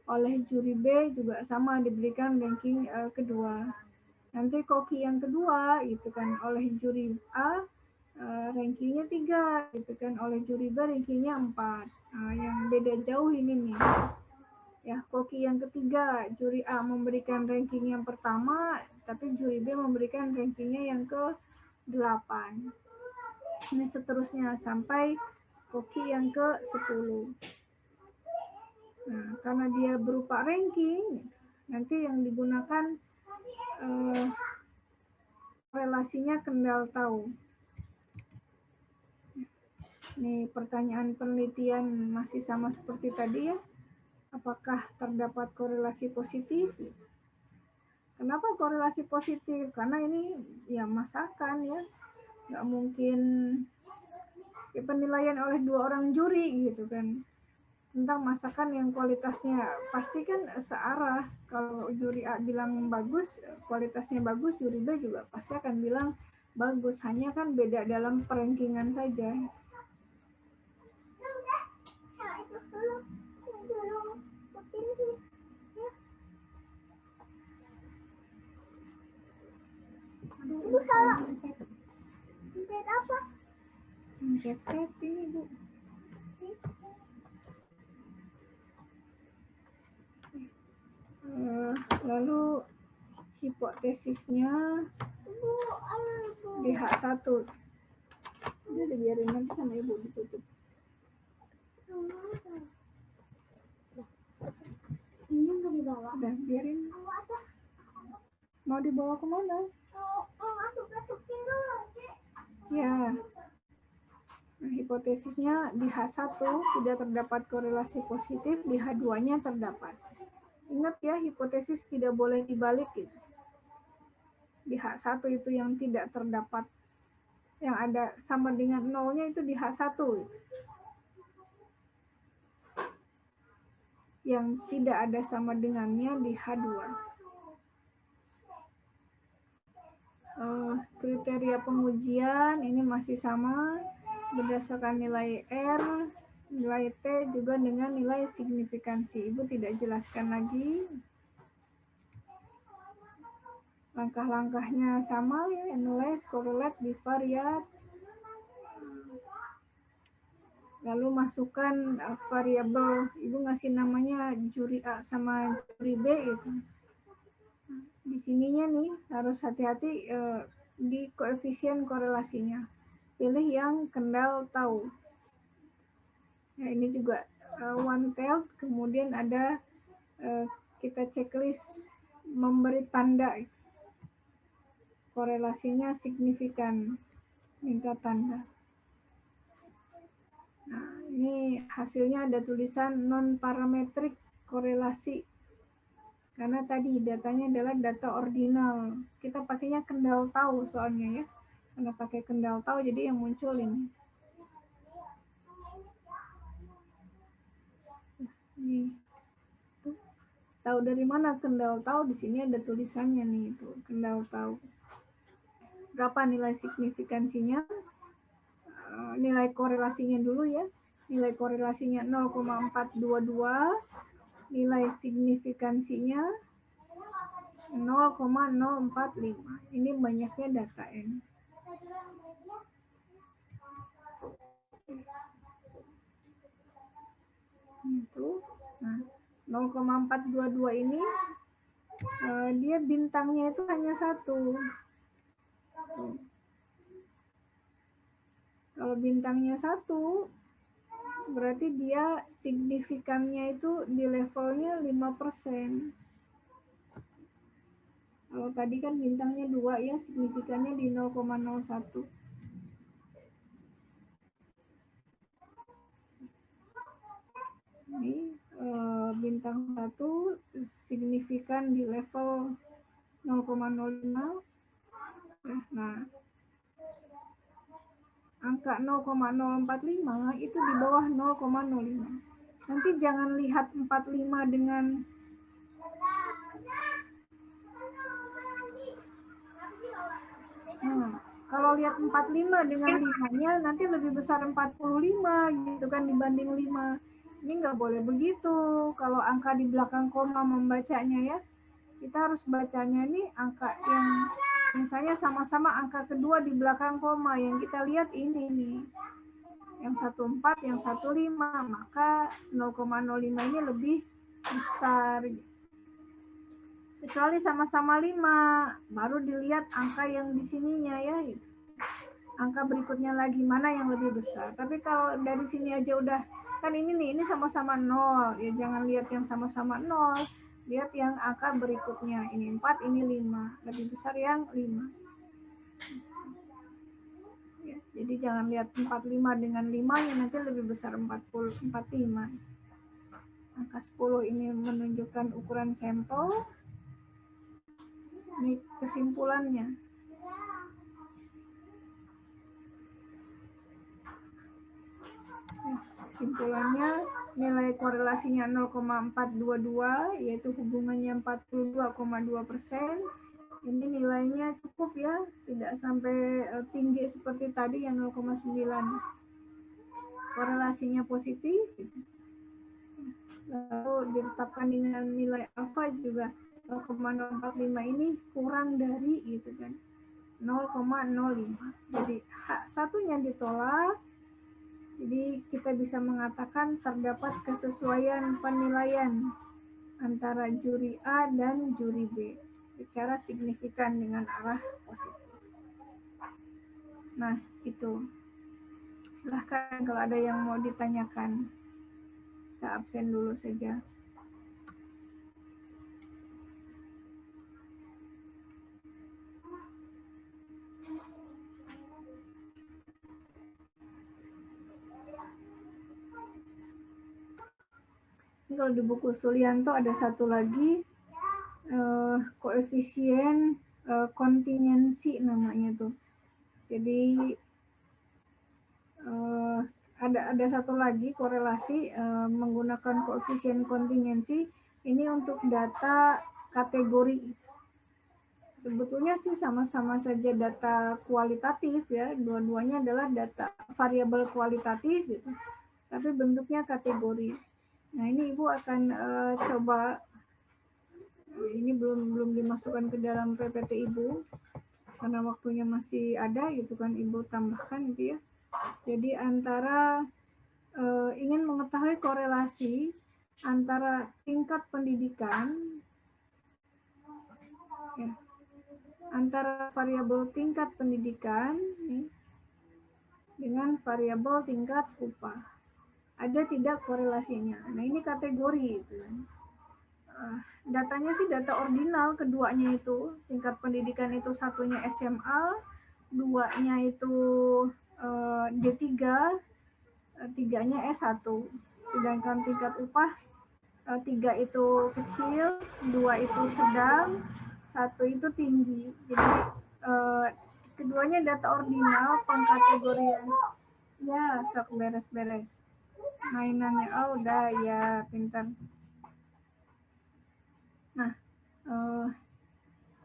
Oleh juri B juga sama diberikan ranking kedua. Nanti koki yang kedua gitu kan oleh juri A rankingnya 3 gitu kan, oleh juri B rankingnya 4. Yang beda jauh ini nih. Ya, koki yang ketiga juri A memberikan ranking yang pertama, tapi juri B memberikan rankingnya yang ke-8. Ini seterusnya sampai koki yang ke-10. Nah, karena dia berupa ranking, nanti yang digunakan relasinya kendal tahu. Ini pertanyaan penelitian masih sama seperti tadi ya. Apakah terdapat korelasi positif? Kenapa korelasi positif? Karena ini ya masakan ya. Nggak mungkin ya, penilaian oleh 2 orang juri gitu kan. tentang masakan yang kualitasnya pasti kan searah. Kalau juri A bilang bagus, kualitasnya bagus, juri B juga pasti akan bilang bagus. Hanya kan beda dalam perankingan saja. Ibu salah. Pencet apa? Pencet setting, Ibu. Lalu hipotesisnya di H1. Udah dibiarin nanti sama Ibu ditutup. Ini nggak dibawa. Udah biarin. Mau dibawa kemana? Masukin dulu. Ya. Nah, hipotesisnya di H1 tidak terdapat korelasi positif, di H2-nya terdapat. Ingat ya, hipotesis tidak boleh dibalik gitu. Di H1 itu yang tidak terdapat, yang ada sama dengan nolnya itu di H1. Yang tidak ada sama dengannya di H2. Kriteria pengujian ini masih sama, berdasarkan nilai R, nilai T juga dengan nilai signifikansi. Ibu tidak jelaskan lagi. Langkah-langkahnya sama ya, analyze, correlate, bivariate. Lalu masukkan variabel. Ibu ngasih namanya juri A sama juri B gitu. Di sininya nih harus hati-hati di koefisien korelasinya. Pilih yang kendal tahu. Nah, ini juga one tailed, kemudian ada kita checklist memberi tanda korelasinya signifikan, minta tanda. Nah, ini hasilnya ada tulisan non parametrik korelasi. Karena tadi datanya adalah data ordinal. Kita pakainya kendal tahu soalnya ya. Karena pakai kendal tahu jadi yang muncul ini. Nih. Tuh. Tahu dari mana kendal tahu? Di sini ada tulisannya nih itu, kendal tahu. Berapa nilai signifikansinya? Nilai korelasinya dulu ya. Nilai korelasinya 0,422. Nilai signifikansinya 0,045. Ini banyaknya data N. Itu. Nah, 0,422 ini dia bintangnya itu hanya 1. Kalau bintangnya 1, berarti dia signifikannya itu di levelnya 5%. Kalau tadi kan bintangnya 2 ya, signifikannya di 0,01. Ini bintang 1 signifikan di level 0,05. Nah, angka 0,045 itu di bawah 0,05. Nanti jangan lihat 45 dengan kalau lihat 45 dengan 5-nya nanti lebih besar 45 gitu kan dibanding 5. Ini nggak boleh begitu. Kalau angka di belakang koma membacanya ya, kita harus bacanya ini angka yang misalnya sama-sama angka kedua di belakang koma. Yang kita lihat ini nih. Yang 14, yang 15, maka 0,05 ini lebih besar. Kecuali sama-sama 5, baru dilihat angka yang di sininya ya. Gitu. Angka berikutnya lagi mana yang lebih besar. Tapi kalau dari sini aja udah, kan ini nih, ini sama-sama 0. Ya jangan lihat yang sama-sama 0. Lihat yang angka berikutnya. Ini 4, ini 5. Lebih besar yang 5. Ya, jadi jangan lihat 45 dengan 5-nya, nanti lebih besar 45. Angka 10 ini menunjukkan ukuran sampel. Ini kesimpulannya. Kesimpulannya nilai korelasinya 0,422, yaitu hubungannya 42,2%. Ini nilainya cukup ya, tidak sampai tinggi seperti tadi yang 0,9. Korelasinya positif. Lalu ditetapkan dengan nilai alfa juga 0,045 ini kurang dari gitu kan 0,05. Jadi satunya ditolak. Jadi kita bisa mengatakan terdapat kesesuaian penilaian antara juri A dan juri B secara signifikan dengan arah positif. Nah, itu. Silahkan kalau ada yang mau ditanyakan. Kita absen dulu saja. Ini kalau di buku Sulianto ada satu lagi koefisien kontingensi namanya tuh. Jadi ada satu lagi korelasi menggunakan koefisien kontingensi ini untuk data kategori. Sebetulnya sih sama-sama saja data kualitatif ya, dua-duanya adalah data variabel kualitatif gitu. Tapi bentuknya kategori. Nah, ini Ibu akan coba, ini belum dimasukkan ke dalam PPT Ibu, karena waktunya masih ada gitu kan, Ibu tambahkan gitu ya. Jadi antara ingin mengetahui korelasi antara tingkat pendidikan, ya, antara variabel tingkat pendidikan ya, dengan variabel tingkat upah. Ada tidak korelasinya? Nah, ini kategori itu. Datanya sih data ordinal, keduanya itu tingkat pendidikan itu satunya SMA, duanya itu D3, tiganya S1. Sedangkan tingkat upah 3 itu kecil, 2 itu sedang, 1 itu tinggi. Jadi keduanya data ordinal, pengkategorian. Ya, sok beres-beres. Mainannya, oh udah ya, pintar. Nah,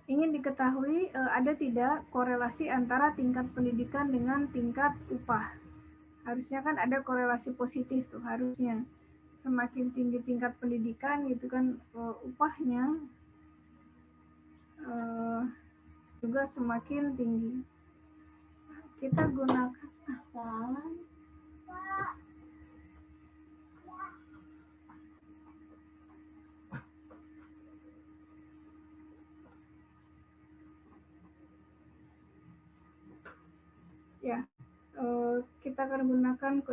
ingin diketahui ada tidak korelasi antara tingkat pendidikan dengan tingkat upah. Harusnya kan ada korelasi positif tuh, harusnya. Semakin tinggi tingkat pendidikan gitu kan upahnya juga semakin tinggi. Kita gunakan ya, kita akan gunakan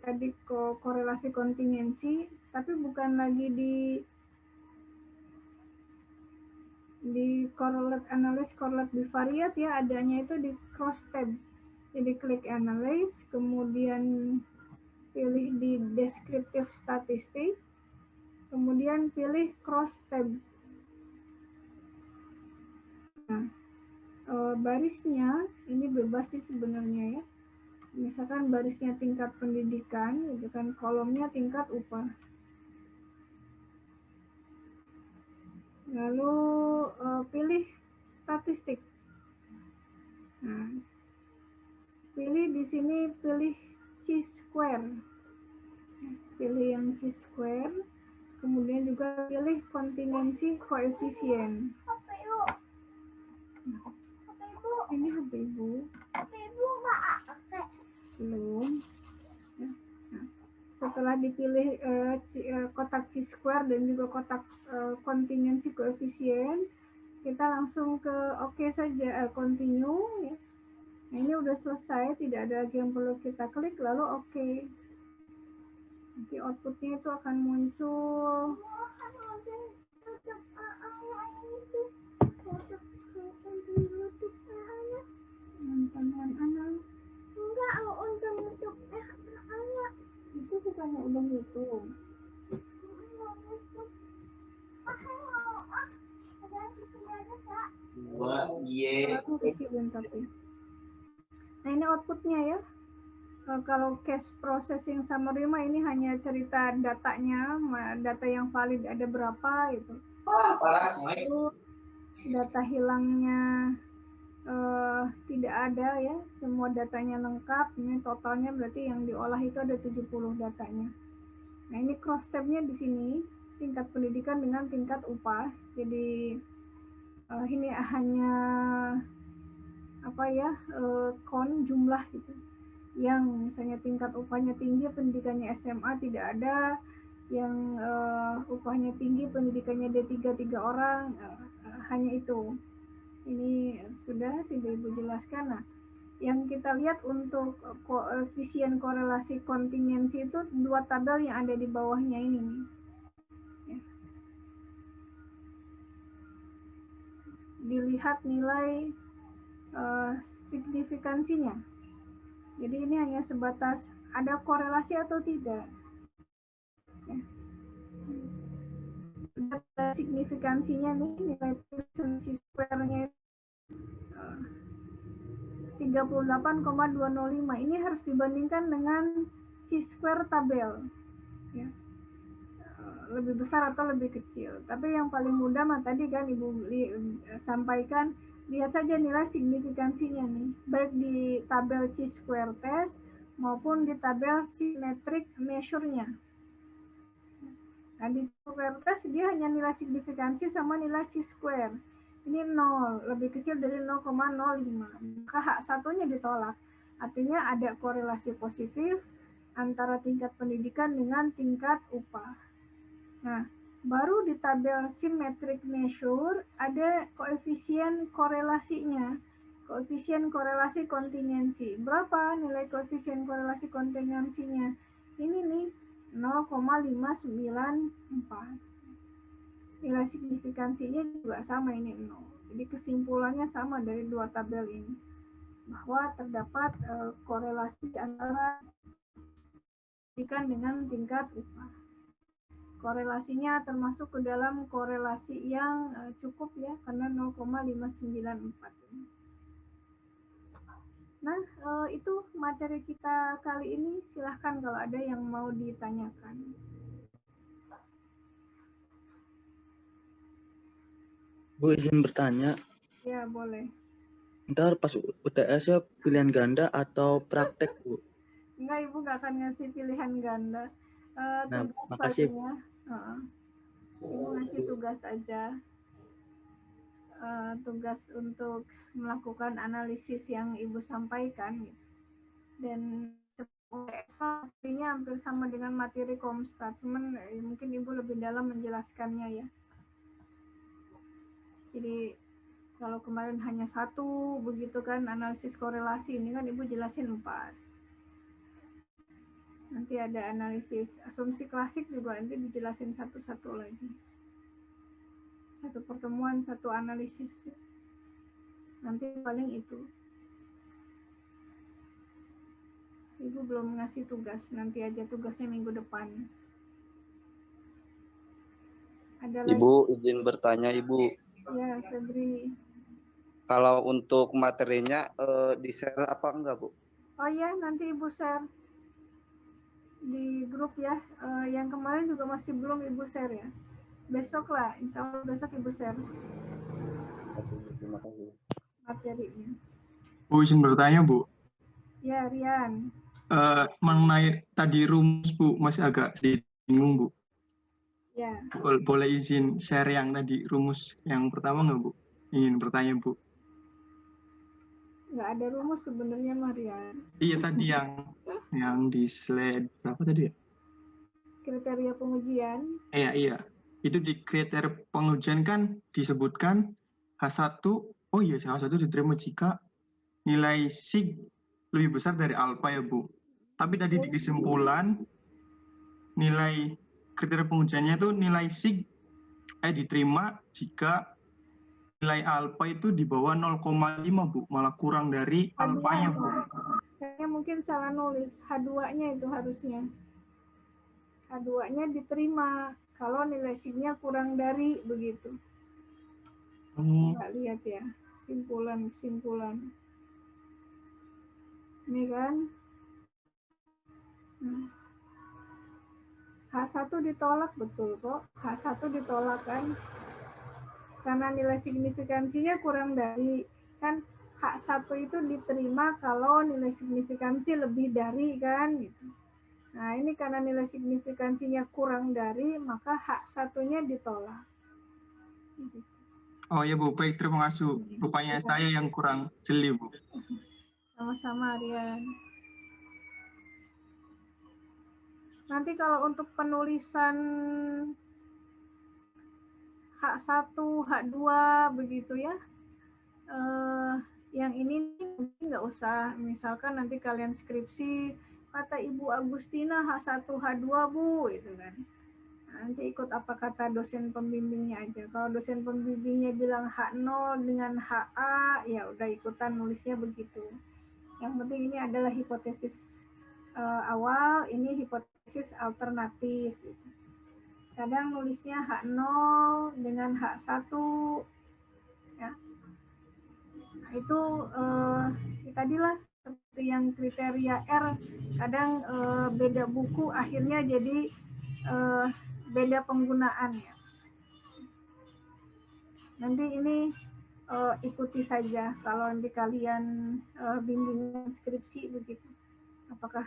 tadi korelasi kontingensi, tapi bukan lagi di correlate analysis, correlate bivariate ya, adanya itu di cross tab. Jadi klik analyze, kemudian pilih di descriptive statistik, kemudian pilih cross tab. Nah, barisnya ini bebas sih sebenarnya ya. Misalkan barisnya tingkat pendidikan, gitu kan, kolomnya tingkat upah. Lalu pilih statistik. Nah, pilih di sini, pilih chi-square. Pilih yang chi-square. Kemudian juga pilih kontingensi koefisien. Ini HP Ibu. HP Ibu nggak pakai. Belum. Nah, setelah dipilih kotak chi-square dan juga kotak kontingensi koefisien, kita langsung ke oke saja, continue ya. Nah, ini udah selesai, tidak ada lagi yang perlu kita klik, lalu oke. Nanti outputnya itu akan muncul. Teman-teman anak. Enggak, untuk Itu bukannya udah YouTube. Aku kecilin tapi. Nah, ini outputnya ya. Kalau cash processing summary mah ini hanya cerita datanya, data yang valid ada berapa itu. Lalu data hilangnya tidak ada ya, semua datanya lengkap. Ini totalnya berarti yang diolah itu ada 70 datanya. Nah, ini cross tab-nya di sini, tingkat pendidikan dengan tingkat upah. Jadi ini hanya apa ya, jumlah gitu. Yang misalnya tingkat upahnya tinggi, pendidikannya SMA tidak ada, yang upahnya tinggi, pendidikannya D3 3 orang, hanya itu. Ini sudah tidak Ibu jelaskan. Nah, yang kita lihat untuk koefisien korelasi kontingensi itu dua tabel yang ada di bawahnya ini. Ya. Dilihat nilai signifikansinya. Jadi ini hanya sebatas ada korelasi atau tidak. Ya. Signifikansinya nih, nilai Pearson square-nya 38,205. Ini harus dibandingkan dengan C-square tabel. Ya. Lebih besar atau lebih kecil. Tapi yang paling mudah mah tadi kan Ibu sampaikan, lihat saja nilai signifikansinya nih, baik di tabel C-square test maupun di tabel symmetric measure-nya. Nah, di square test dia hanya nilai signifikansi sama nilai C-square. Ini 0, lebih kecil dari 0,05. Maka hak satunya ditolak. Artinya ada korelasi positif antara tingkat pendidikan dengan tingkat upah. Nah, baru di tabel symmetric measure ada koefisien korelasinya. Koefisien korelasi kontingensi. Berapa nilai koefisien korelasi kontingensinya? Ini nih 0,594. Nilai signifikansinya juga sama, ini 0. Jadi kesimpulannya sama dari dua tabel ini, bahwa terdapat korelasi antara pendidikan dengan tingkat upah. Korelasinya termasuk ke dalam korelasi yang cukup ya, karena 0,594 ini. Nah, itu materi kita kali ini. Silahkan kalau ada yang mau ditanyakan. Bu, izin bertanya. Ya, boleh. Ntar pas UTS ya pilihan ganda atau praktek, Bu? Enggak, Ibu nggak akan ngasih pilihan ganda. Nah, Tugas makasih. palingnya. Ibu ngasih tugas aja. Tugas untuk melakukan analisis yang Ibu sampaikan. Dan materinya hampir sama dengan materi Komstat. Cuman mungkin Ibu lebih dalam menjelaskannya ya. Jadi kalau kemarin hanya satu begitu kan analisis korelasi, ini kan Ibu jelasin 4. Nanti ada analisis asumsi klasik juga nanti dijelasin satu-satu lagi. Satu pertemuan, satu analisis. Nanti paling itu. Ibu belum ngasih tugas, nanti aja tugasnya minggu depan. Ada Ibu, lagi? izin bertanya, Ibu. Ya, Febri. Kalau untuk materinya di-share apa enggak, Bu? Oh ya, nanti Ibu share di grup ya. Yang kemarin juga masih belum Ibu share ya. Besok lah, insya Allah besok Ibu share. Oke, terima kasih. Materinya. Bu, izin bertanya, Bu. Ya, Rian. Mengenai tadi rumus, Bu, masih agak sedikit bingung, Bu. Ya. Boleh izin share yang tadi rumus yang pertama nggak, Bu? Ingin bertanya, Bu. Nggak ada rumus sebenarnya, Rian. Iya, tadi yang di slide berapa tadi ya? Kriteria pengujian. Iya. Itu di kriteria pengujian kan disebutkan H1, oh iya, H1 diterima jika nilai sig lebih besar dari alfa ya, Bu. Tapi tadi di kesimpulan nilai kriteria pengujiannya itu nilai sig diterima jika nilai alfa itu di bawah 0,5, Bu, malah kurang dari alfanya, Bu. Kayaknya mungkin salah nulis, H2-nya itu harusnya. H2-nya diterima kalau nilai sig-nya kurang dari begitu. Nggak lihat ya, kesimpulan. Ini kan H1 ditolak, betul kok. H1 ditolak kan. Karena nilai signifikansinya kurang dari, kan H1 itu diterima kalau nilai signifikansi lebih dari kan gitu. Nah ini karena nilai signifikansinya kurang dari, maka H1-nya ditolak. Oh ya Bu, baik, terima kasih. Rupanya saya yang kurang jeli Bu. Sama-sama Aryan. Nanti kalau untuk penulisan H1, H2 begitu ya, yang ini mungkin nggak usah, misalkan nanti kalian skripsi, kata Ibu Agustina H1, H2 Bu, gitu kan. Nanti ikut apa kata dosen pembimbingnya aja. Kalau dosen pembimbingnya bilang H0 dengan HA, ya udah ikutan nulisnya begitu. Yang penting ini adalah hipotesis awal, ini hipotesis alternatif. Gitu. Kadang nulisnya H0 dengan H1, ya. Nah, itu tadilah seperti yang kriteria R, kadang beda buku akhirnya jadi beda penggunaannya. Nanti ini ikuti saja kalau nanti kalian bimbingan skripsi begitu. Apakah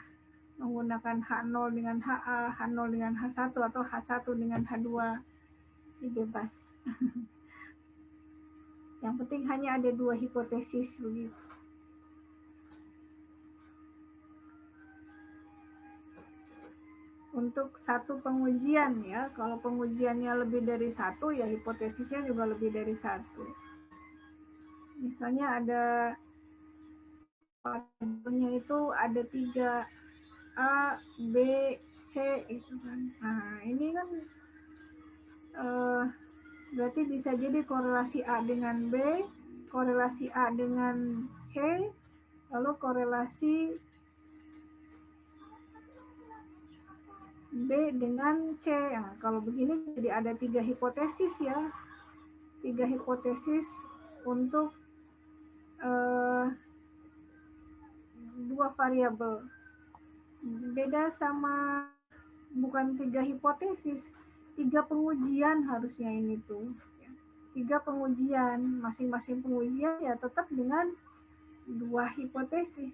menggunakan H0 dengan HA, H0 dengan H1, atau H1 dengan H2, bebas. Yang penting hanya ada 2 hipotesis begitu. Untuk satu pengujian ya, kalau pengujiannya lebih dari 1, ya hipotesisnya juga lebih dari 1. Misalnya ada variabelnya itu ada 3, A, B, C itu kan. Nah, ini kan berarti bisa jadi korelasi A dengan B, korelasi A dengan C, lalu korelasi B dengan C. Nah, kalau begini jadi ada 3 hipotesis ya. 3 hipotesis untuk 2 variabel. Beda sama, bukan 3 hipotesis, 3 pengujian harusnya ini tuh. 3 pengujian, masing-masing pengujian ya tetap dengan 2 hipotesis.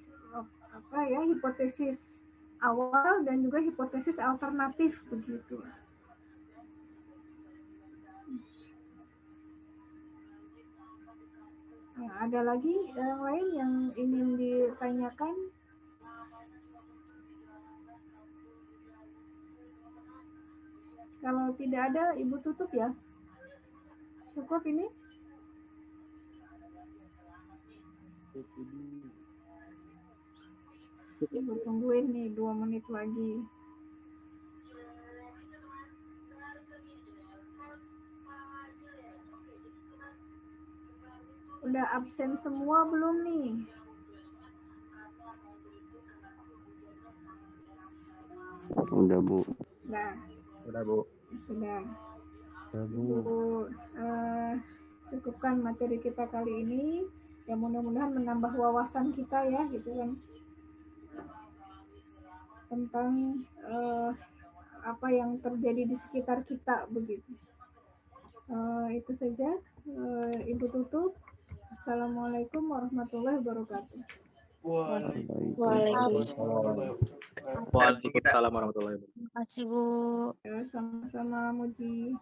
Apa ya, hipotesis awal dan juga hipotesis alternatif begitu. Nah, ada lagi yang lain yang ingin ditanyakan? Kalau tidak ada, Ibu tutup ya. Cukup ini? Ibu tungguin nih 2 menit lagi. Udah absen semua belum nih? Udah Bu. Udah Bu. Sudah. Ibu cukupkan materi kita kali ini. Ya mudah-mudahan menambah wawasan kita ya gitu kan. Tentang apa yang terjadi di sekitar kita begitu. Itu saja. Ibu tutup. Assalamualaikum warahmatullahi wabarakatuh. Waalaikumsalam warahmatullahi wabarakatuh. Terima kasih Bu. Sama-sama Muji.